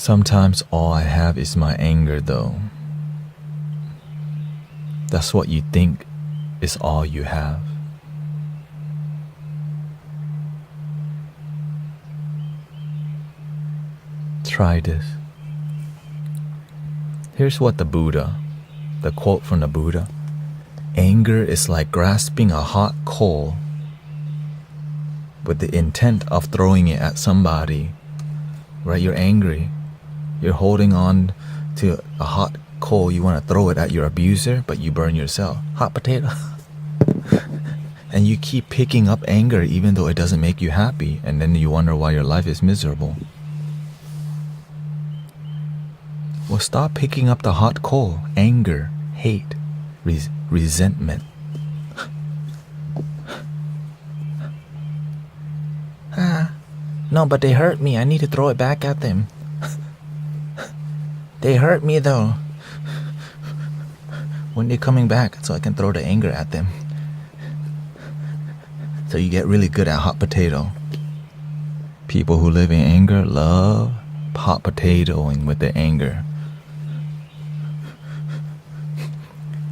Sometimes all I have is my anger, though. That's what you think is all you have. Try this. Here's what the quote from the Buddha: anger is like grasping a hot coal with the intent of throwing it at somebody. Right? You're angry. You're holding on to a hot coal. You want to throw it at your abuser, but you burn yourself. Hot potato. And you keep picking up anger even though it doesn't make you happy. And then you wonder why your life is miserable. Well, stop picking up the hot coal. Anger, hate, resentment. No, but they hurt me. I need to throw it back at them. They hurt me though. When they're coming back, so I can throw the anger at them. So you get really good at hot potato. People who live in anger love hot potatoing with their anger.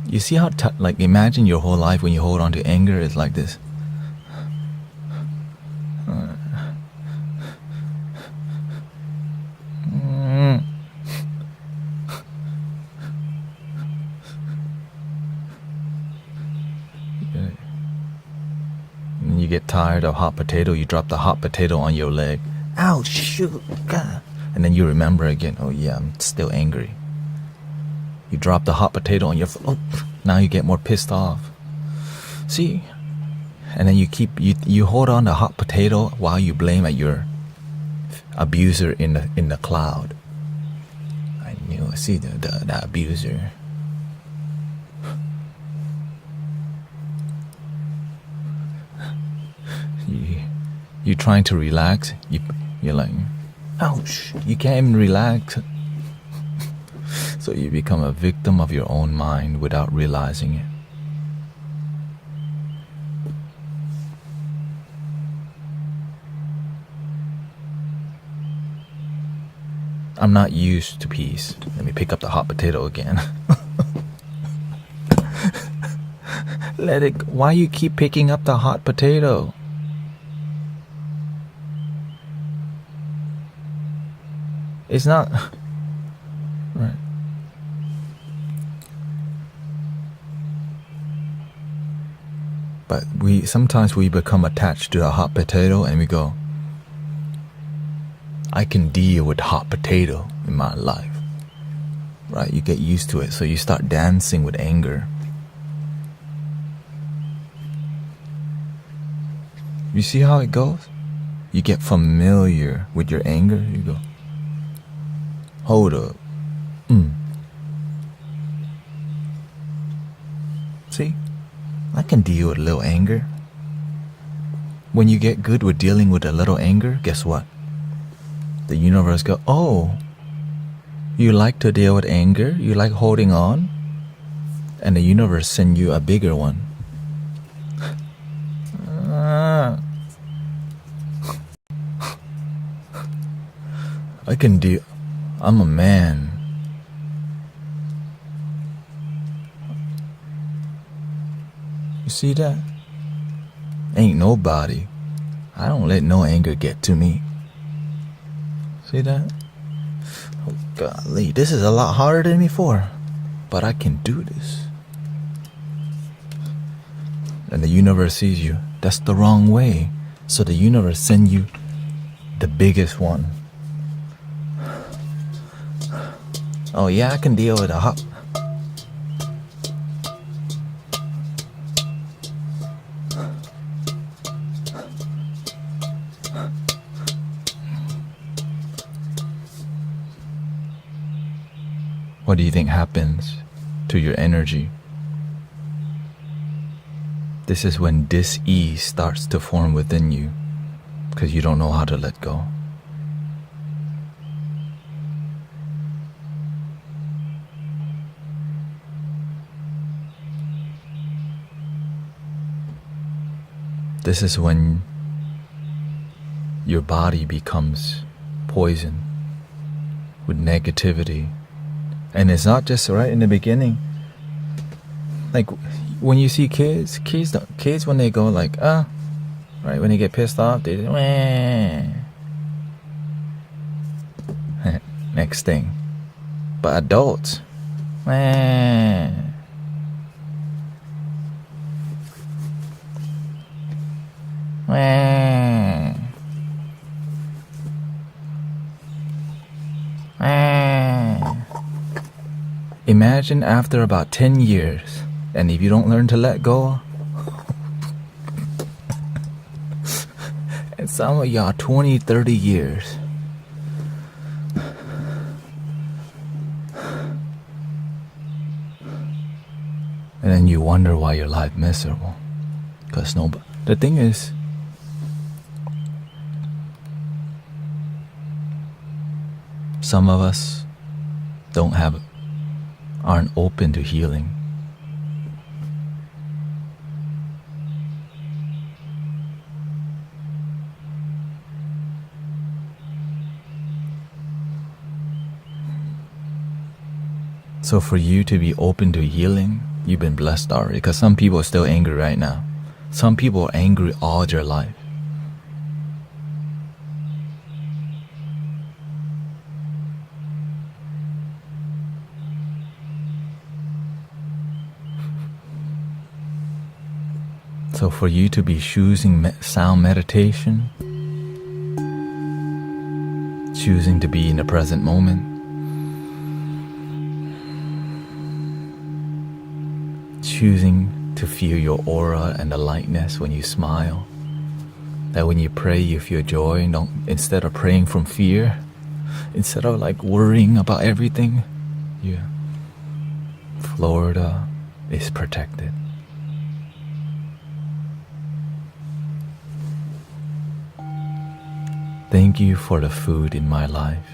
You see how, like, imagine your whole life when you hold on to anger is like this. You get tired of hot potato, you drop the hot potato on your leg. Ouch, shoot, God. And then you remember again, oh yeah, I'm still angry. You drop the hot potato on your foot. Oh, Now you get more pissed off. See? And then you hold on to hot potato while you blame at your abuser in the cloud. I knew. See the abuser. You're trying to relax. You're like, ouch! You can't even relax. So you become a victim of your own mind without realizing it. I'm not used to peace. Let me pick up the hot potato again. Let it. Why you keep picking up the hot potato? It's not right. But sometimes we become attached to the hot potato and we go, I can deal with hot potato in my life. Right? You get used to it, so you start dancing with anger. You see how it goes? You get familiar with your anger, you go, hold up. See? I can deal with a little anger. When you get good with dealing with a little anger, guess what? The universe go, oh, you like to deal with anger? You like holding on? And the universe send you a bigger one. I can deal. I'm a man. You see that? Ain't nobody. I don't let no anger get to me. See that? Oh golly, this is a lot harder than before. But I can do this. And the universe sees you. That's the wrong way. So the universe send you the biggest one. Oh yeah, I can deal with a hot. What do you think happens to your energy? This is when dis-ease starts to form within you because you don't know how to let go. This is when your body becomes poison with negativity. And it's not just right in the beginning. Like when you see kids when they go like, right, when they get pissed off, they next thing. But adults, imagine after about 10 years, and if you don't learn to let go, and some of y'all 20, 30 years, and then you wonder why your life miserable. Because nobody. The thing is, some of us aren't open to healing. So for you to be open to healing, you've been blessed already. Because some people are still angry right now. Some people are angry all their life. So for you to be choosing sound meditation, choosing to be in the present moment, choosing to feel your aura and the lightness when you smile. That when you pray, you feel joy. Instead of praying from fear, instead of like worrying about everything, yeah. Florida is protected. Thank you for the food in my life,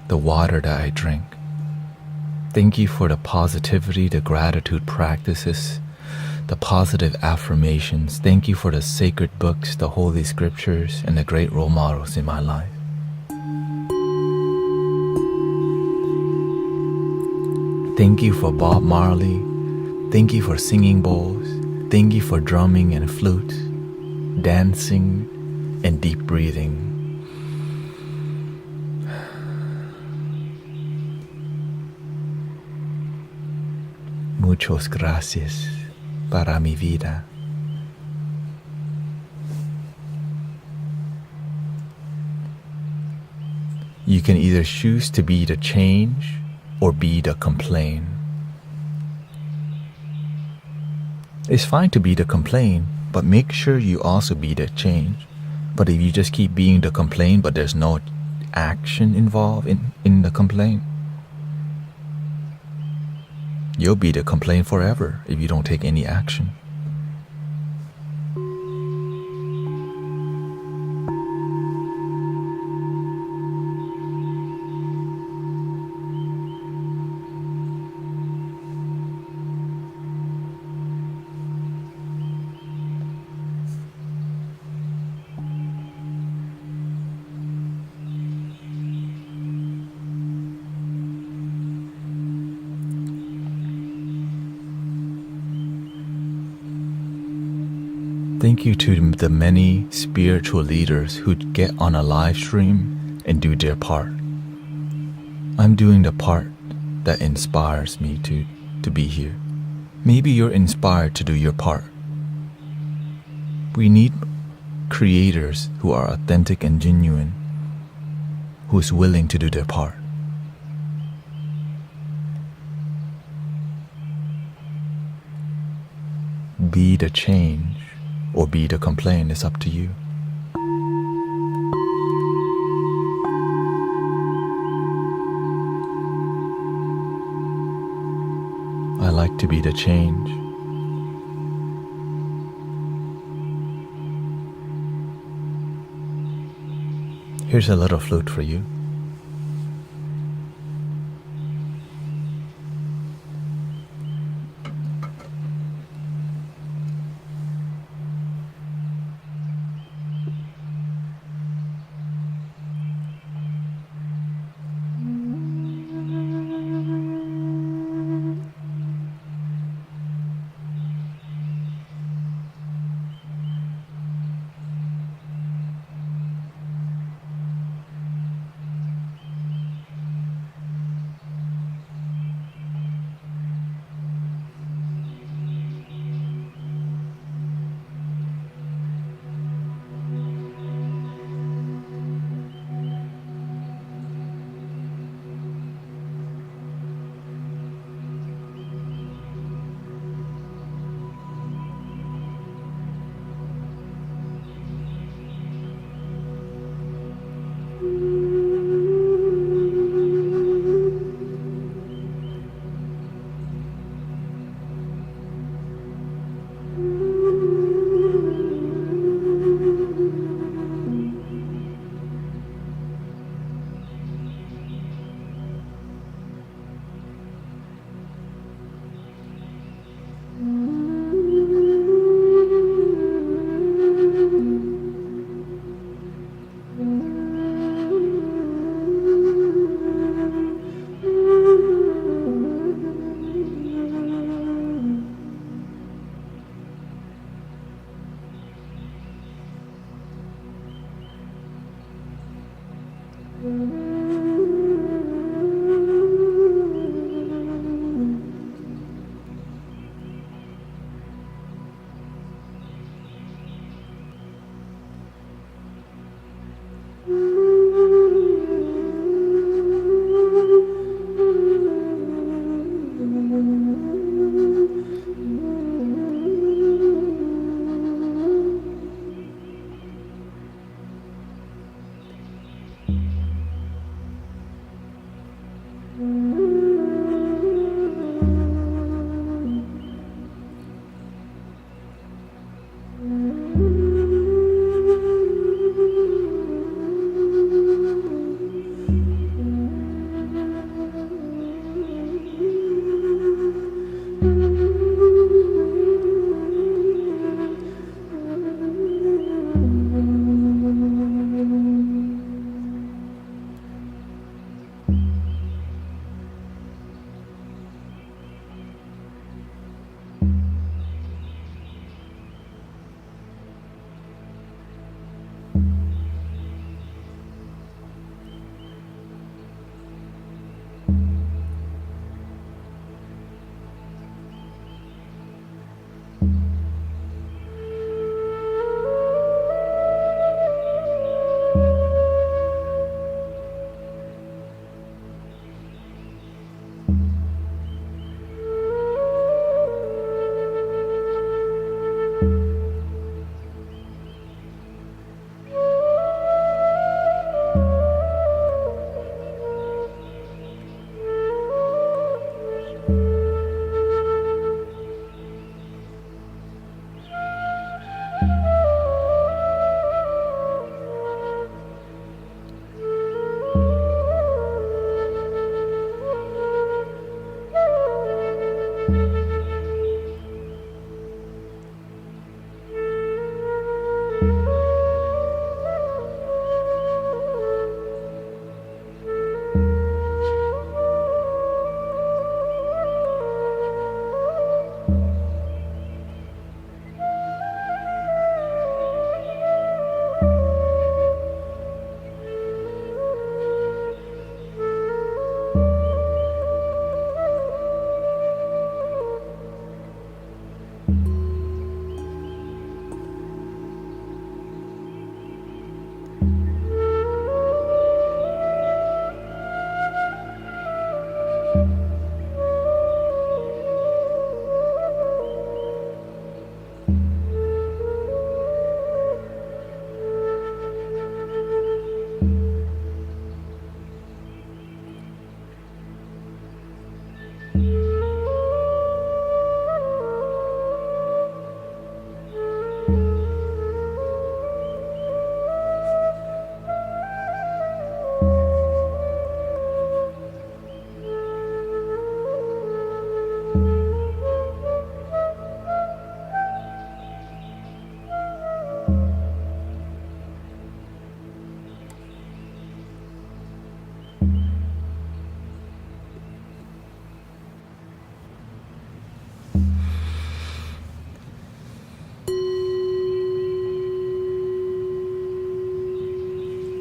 the water that I drink. Thank you for the positivity, the gratitude practices, the positive affirmations. Thank you for the sacred books, the holy scriptures, and the great role models in my life. Thank you for Bob Marley. Thank you for singing bowls. Thank you for drumming and flute, dancing, and deep breathing. Muchas gracias para mi vida. You can either choose to be the change or be the complaint. It's fine to be the complaint, but make sure you also be the change. But if you just keep being the complaint, but there's no action involved in the complaint, you'll be the complaint forever if you don't take any action. Thank you to the many spiritual leaders who get on a live stream and do their part. I'm doing the part that inspires me to be here. Maybe you're inspired to do your part. We need creators who are authentic and genuine, who's willing to do their part. Be the change or be the complaint, it's up to you. I like to be the change. Here's a little flute for you.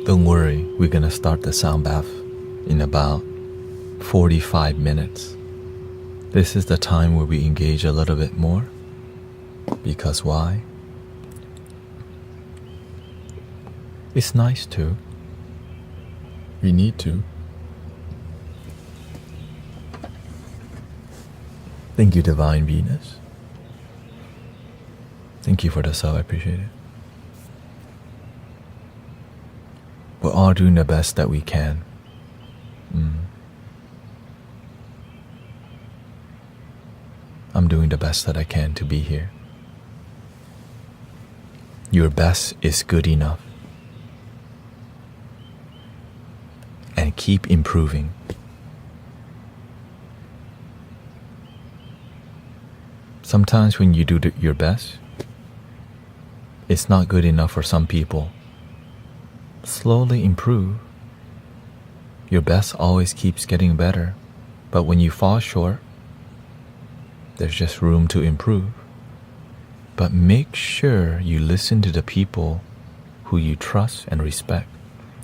Don't worry, we're gonna start the sound bath in about 45 minutes. This is the time where we engage a little bit more. Because why? It's nice to. We need to. Thank you, Divine Venus. Thank you for the sub, I appreciate it. We're all doing the best that we can. I'm doing the best that I can to be here. Your best is good enough. And keep improving. Sometimes when you do your best, it's not good enough for some people. Slowly improve. Your best always keeps getting better. But when you fall short, there's just room to improve. But make sure you listen to the people who you trust and respect.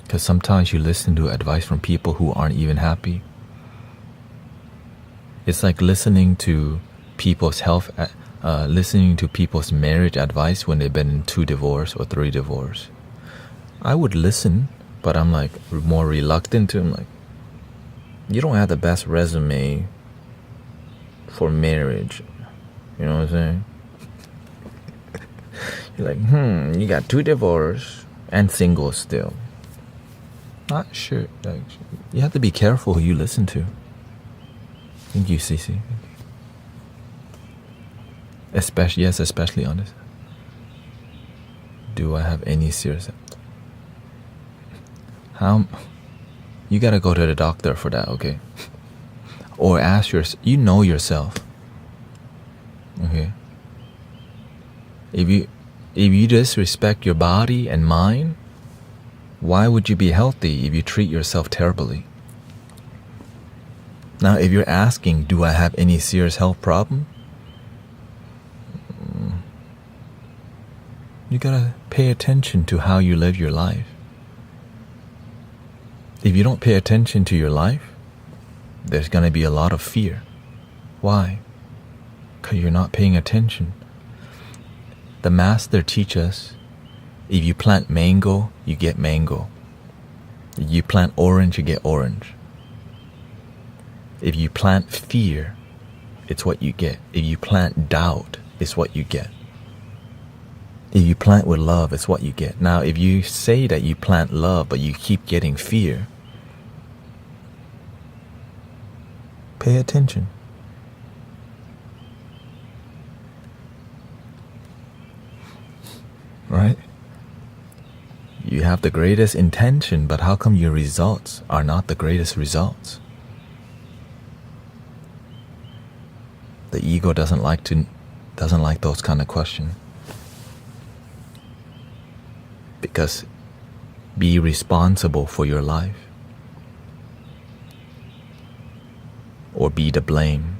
Because sometimes you listen to advice from people who aren't even happy. It's like listening to people's listening to people's marriage advice when they've been in 2 divorces or 3 divorces. I would listen, but I'm like more reluctant to. I'm like, you don't have the best resume for marriage. You know what I'm saying? You're like, you got 2 divorces and single still. Not sure. Like, you have to be careful who you listen to. Thank you, Cece. Especially on this. Do I have any serious? You gotta go to the doctor for that, okay? Or ask yourself. You know yourself. Okay. If you disrespect your body and mind, why would you be healthy if you treat yourself terribly? Now, if you're asking, do I have any serious health problem? You gotta pay attention to how you live your life. If you don't pay attention to your life, there's gonna be a lot of fear. Why? Because you're not paying attention. The master teaches us, if you plant mango, you get mango. If you plant orange, you get orange. If you plant fear, it's what you get. If you plant doubt, it's what you get. If you plant with love, it's what you get. Now, if you say that you plant love, but you keep getting fear, pay attention. Right? You have the greatest intention, but how come your results are not the greatest results? The ego doesn't like those kind of questions. Because be responsible for your life. Or be the blame.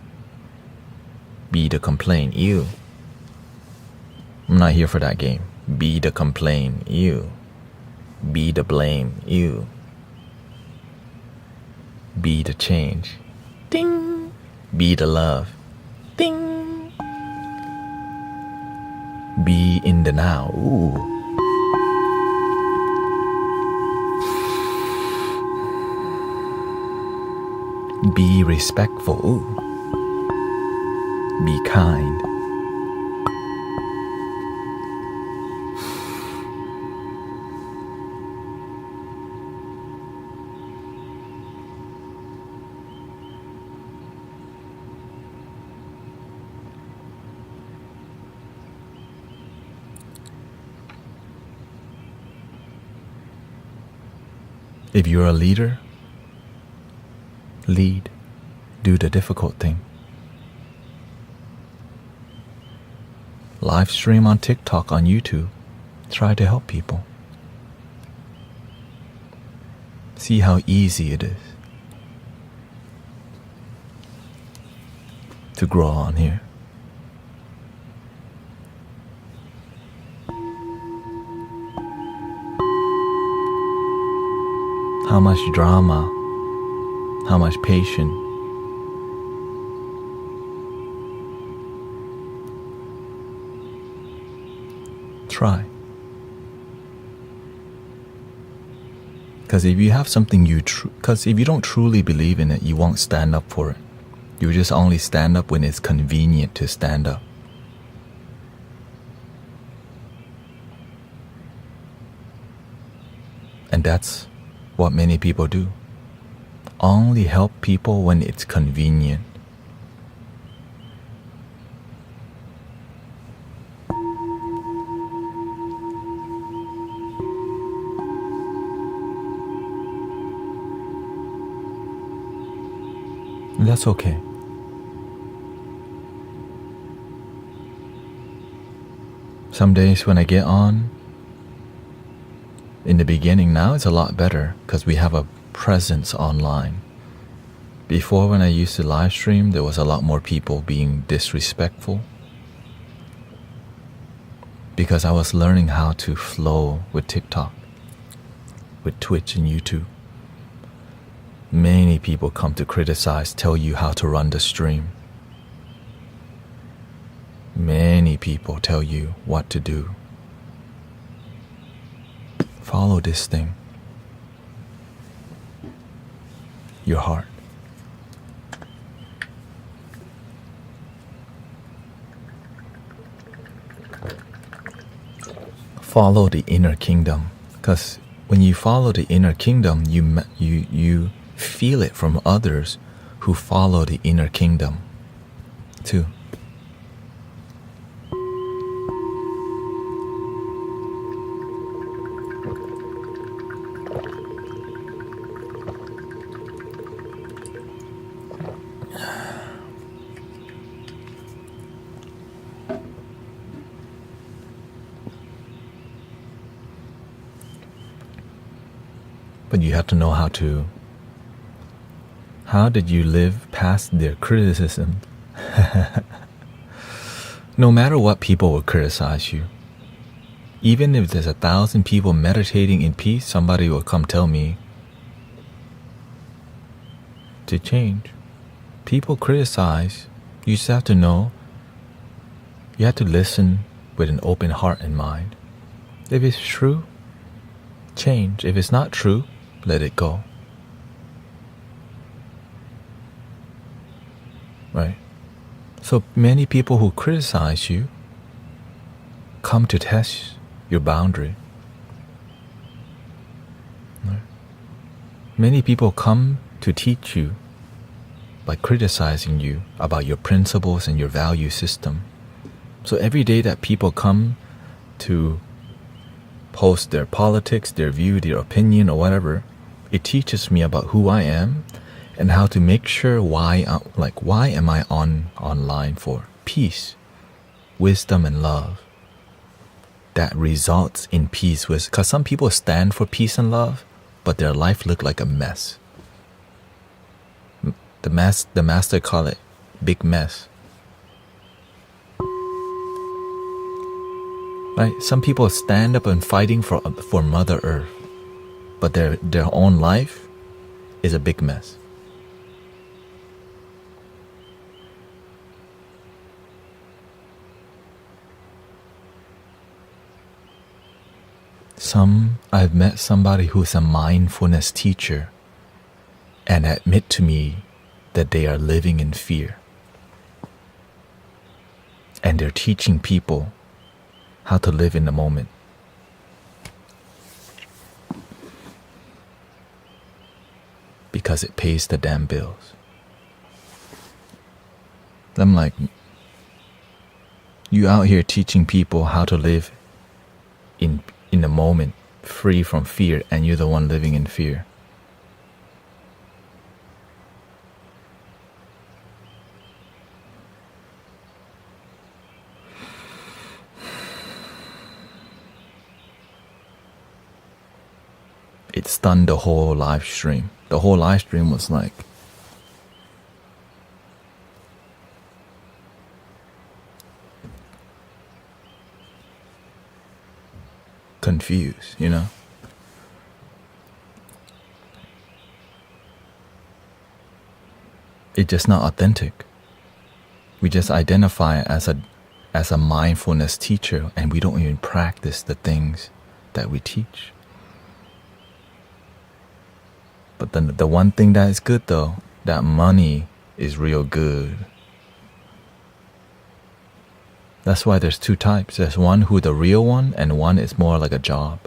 Be the complaint. You. I'm not here for that game. Be the complaint. You. Be the blame. You. Be the change. Ding. Be the love. Ding. Be in the now. Ooh. Be respectful. Ooh. Be kind. If you're a leader, lead. Do the difficult thing. Live stream on TikTok, on YouTube. Try to help people. See how easy it is to grow on here. how much drama, how much patience. Try. Because if you have something because if you don't truly believe in it, you won't stand up for it. You just only stand up when it's convenient to stand up. And that's what many people do. Only help people when it's convenient. And that's okay. Some days when I get on, in the beginning, now it's a lot better because we have a presence online. Before, when I used to live stream, there was a lot more people being disrespectful because I was learning how to flow with TikTok, with Twitch and YouTube. Many people come to criticize, tell you how to run the stream. Many people tell you what to do. Follow this thing. Your heart. Follow the inner kingdom, because when you follow the inner kingdom, you feel it from others who follow the inner kingdom too. But you have to know how did you live past their criticism? No matter what people will criticize you, even if there's 1,000 people meditating in peace, somebody will come tell me to change. People criticize. You just have to know. You have to listen with an open heart and mind. If it's true, change. If it's not true, let it go. Right? So many people who criticize you come to test your boundary. Right? Many people come to teach you by criticizing you about your principles and your value system. So every day that people come to post their politics, their view, their opinion, or whatever, it teaches me about who I am and how to make sure why am I online for? Peace, wisdom, and love. That results in peace. Because some people stand for peace and love, but their life look like a mess. The master call it big mess. Right? Some people stand up and fighting for Mother Earth, but their own life is a big mess. I've met somebody who's a mindfulness teacher and admit to me that they are living in fear. And they're teaching people how to live in the moment. Because it pays the damn bills. I'm like, you out here teaching people how to live in the moment, free from fear, and you're the one living in fear. It stunned the whole live stream. The whole live stream was like, confused, you know? It's just not authentic. We just identify as a mindfulness teacher, and we don't even practice the things that we teach. But then the one thing that is good though, that money is real good. That's why there's two types. There's one who the real one, and one is more like a job.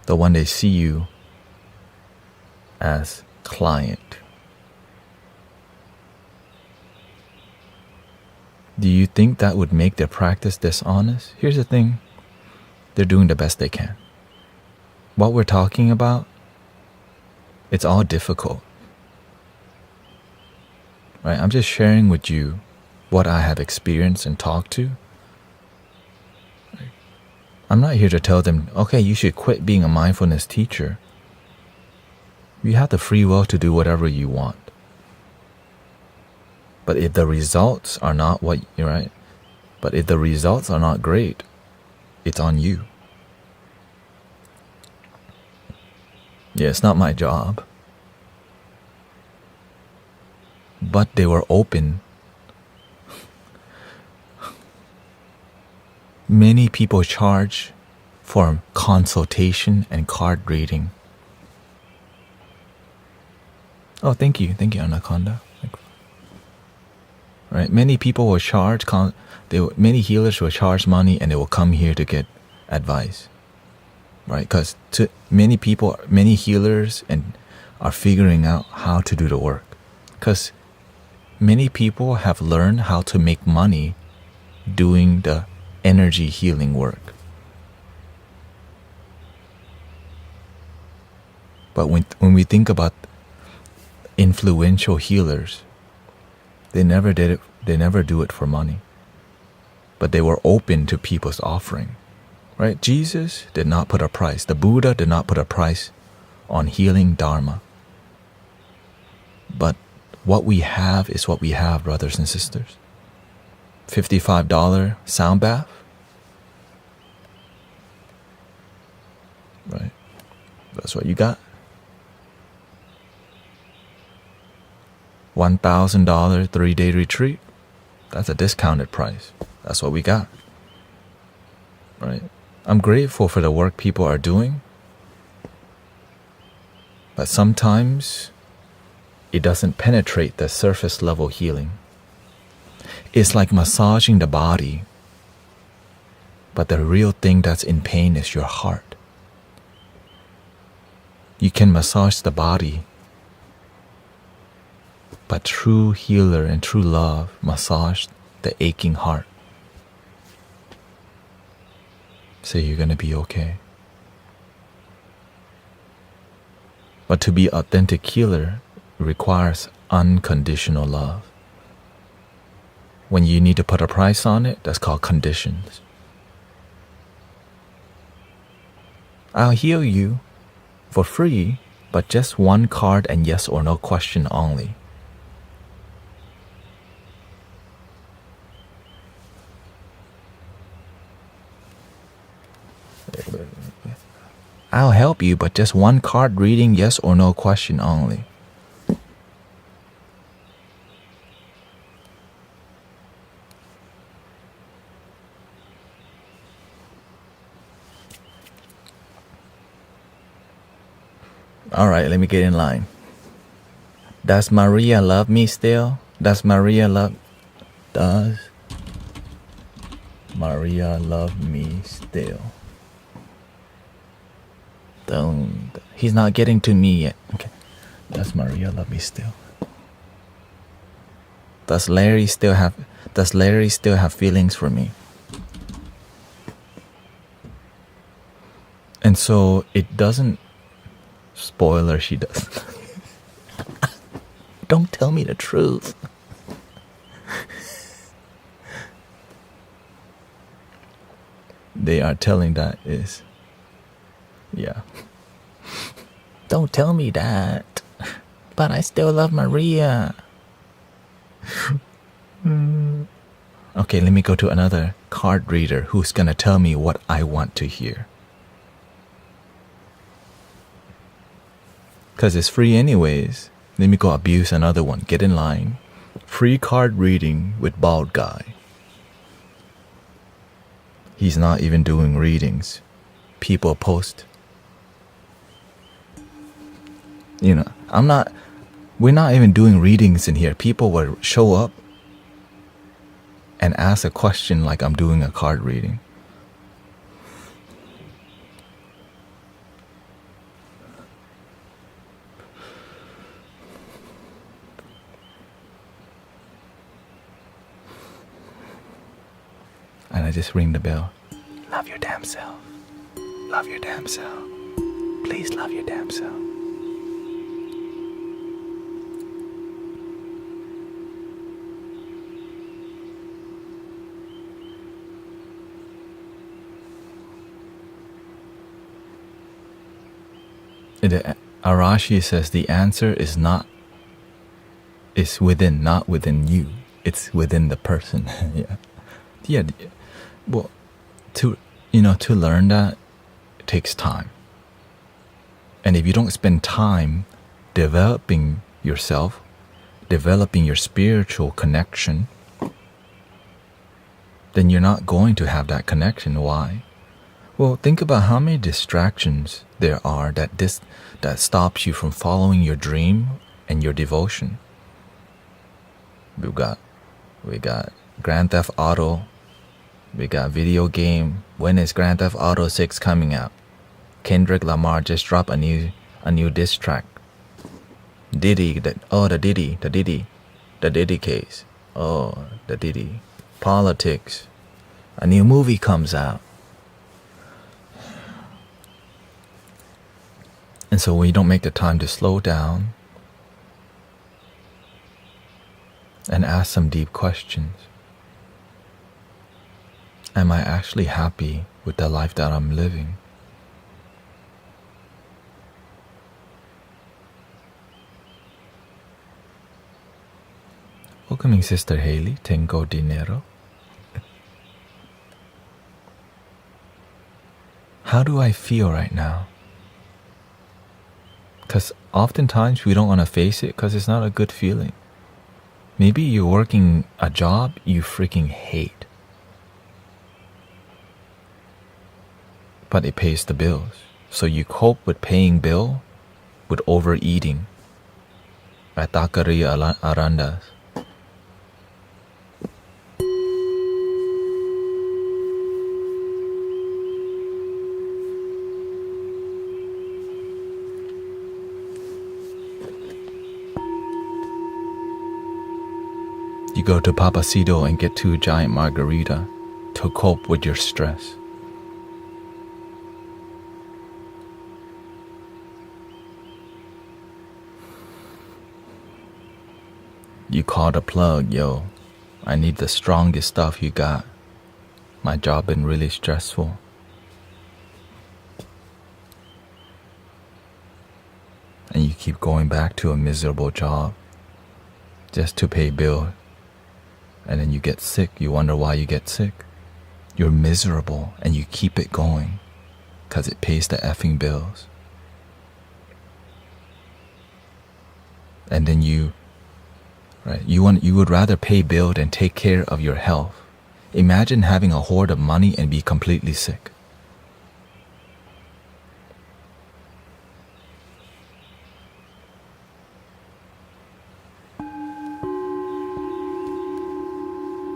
The one they see you as client. Do you think that would make their practice dishonest? Here's the thing. They're doing the best they can. What we're talking about, it's all difficult. Right? I'm just sharing with you what I have experienced and talked to. I'm not here to tell them, okay, you should quit being a mindfulness teacher. You have the free will to do whatever you want. But if the results are not what you're right, but if the results are not great, it's on you. Yeah, it's not my job. But they were open. Many people charge for consultation and card reading. Oh, thank you, Anaconda. Right, many people will charge. Many healers will charge money, and they will come here to get advice. Right, because many people, many healers, and are figuring out how to do the work. Because many people have learned how to make money doing the energy healing work. But when we think about influential healers, they never did it. They never do it for money. But they were open to people's offering. Right? Jesus did not put a price. The Buddha did not put a price on healing Dharma. But what we have is what we have, brothers and sisters. $55 sound bath. Right? That's what you got. $1,000 3-day retreat. That's a discounted price. That's what we got. Right? I'm grateful for the work people are doing. But sometimes it doesn't penetrate the surface level healing. It's like massaging the body. But the real thing that's in pain is your heart. You can massage the body, but true healer and true love massage the aching heart. So you're going to be okay. But to be authentic healer requires unconditional love. When you need to put a price on it, that's called conditions. I'll heal you for free, but just one card and yes or no question only. I'll help you, but just one card reading, yes or no question only. All right, let me get in line. Does Maria love me still? Does Maria love me still? Don't. He's not getting to me yet. Okay. Does Maria love me still? Does Larry still have feelings for me? And so it doesn't. Spoiler, she does. Don't tell me the truth. They are telling that is. Yeah. Don't tell me that. But I still love Maria. Okay, let me go to another card reader who's gonna tell me what I want to hear. Because it's free anyways. Let me go abuse another one. Get in line. Free card reading with bald guy. He's not even doing readings. People post. You know, we're not even doing readings in here. People will show up and ask a question like I'm doing a card reading. And I just ring the bell. Love your damn self. Love your damn self. Please love your damn self. Arashi says the answer is within, not within you. It's within the person. Yeah. Well, to learn that, it takes time. And if you don't spend time developing yourself, developing your spiritual connection, then you're not going to have that connection. Why? Well, think about how many distractions there are that stops you from following your dream and your devotion. We got Grand Theft Auto. We got video game. When is Grand Theft Auto 6 coming out? Kendrick Lamar just dropped a new diss track. Diddy case. Oh, the Diddy. Politics. A new movie comes out. And so when you don't make the time to slow down and ask some deep questions, am I actually happy with the life that I'm living? Welcoming Sister Haley, Tengo Dinero. How do I feel right now? Because oftentimes we don't want to face it because it's not a good feeling. Maybe you're working a job you freaking hate, but it pays the bills. So you cope with paying bill with overeating at Taqueria Arandas. You go to Papacito and get 2 giant margarita to cope with your stress. You call the plug, yo, I need the strongest stuff you got. My job been really stressful. And you keep going back to a miserable job just to pay bills. And then you get sick. You wonder why you get sick. You're miserable and you keep it going because it pays the effing bills. And then you would rather pay bill than take care of your health. Imagine having a hoard of money and be completely sick.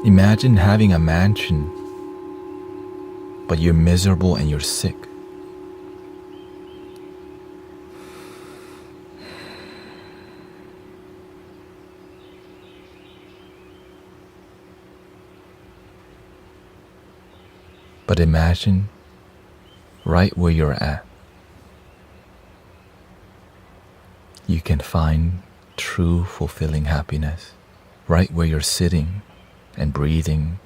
Imagine having a mansion, but you're miserable and you're sick. But imagine right where you're at, you can find true fulfilling happiness right where you're sitting and breathing.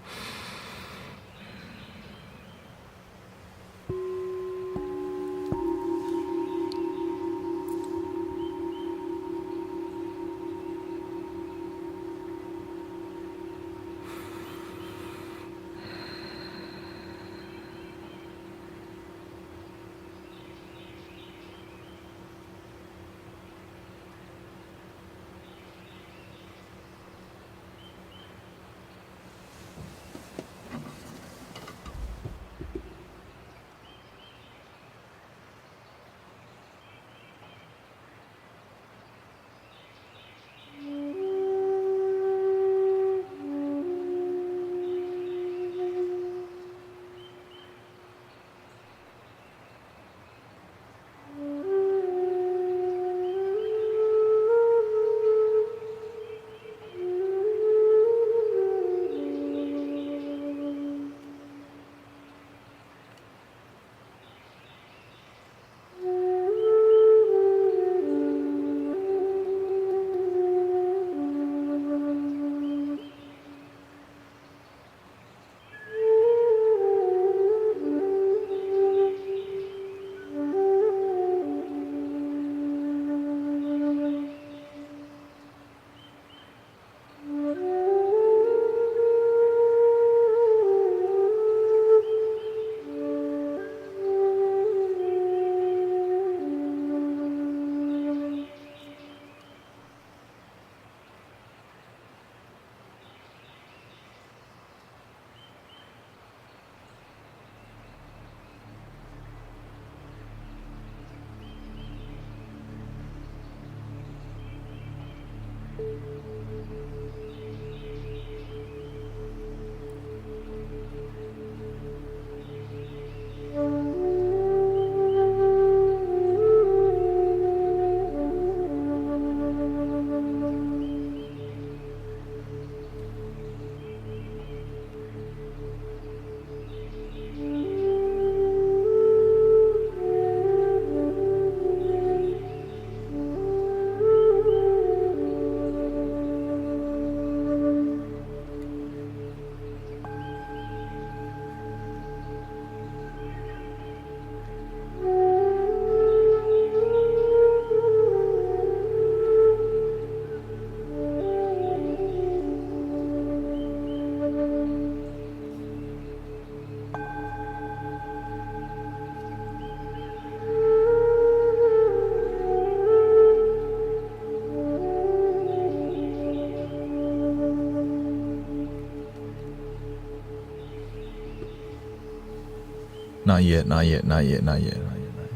Not yet, not yet, not yet, not yet, not yet, not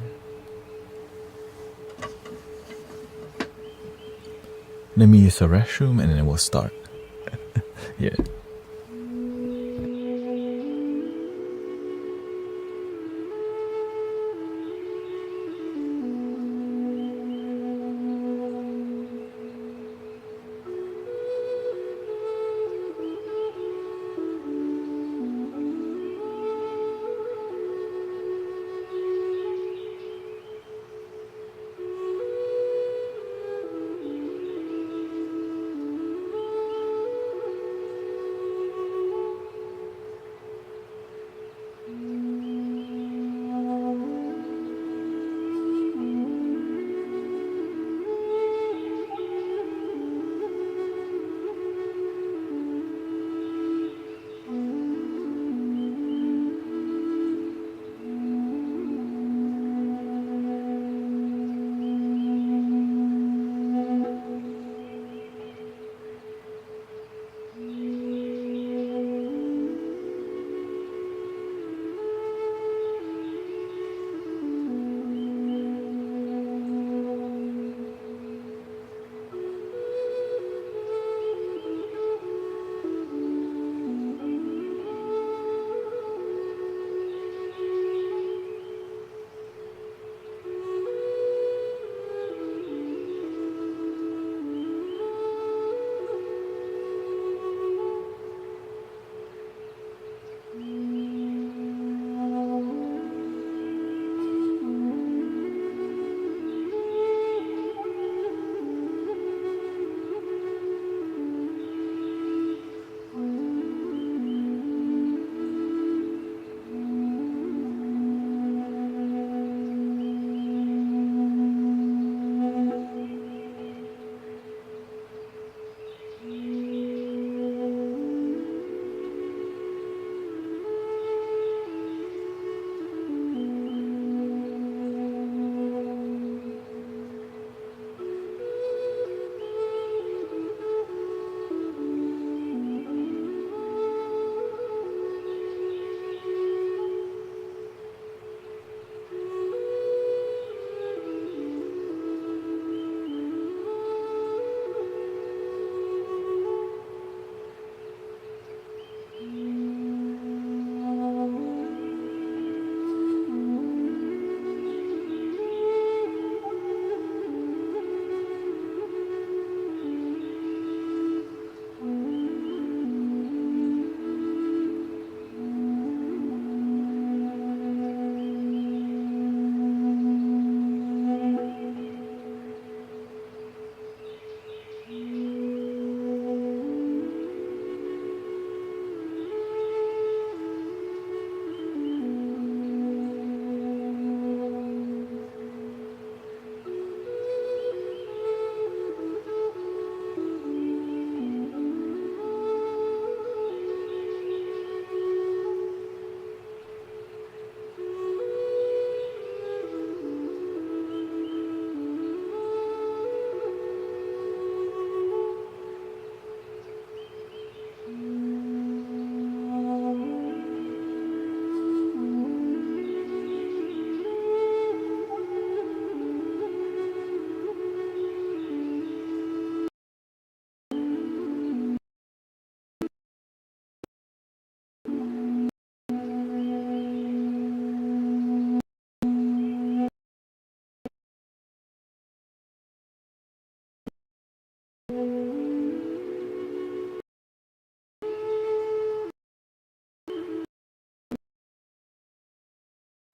yet. Let me use the restroom and then we'll start. Yeah.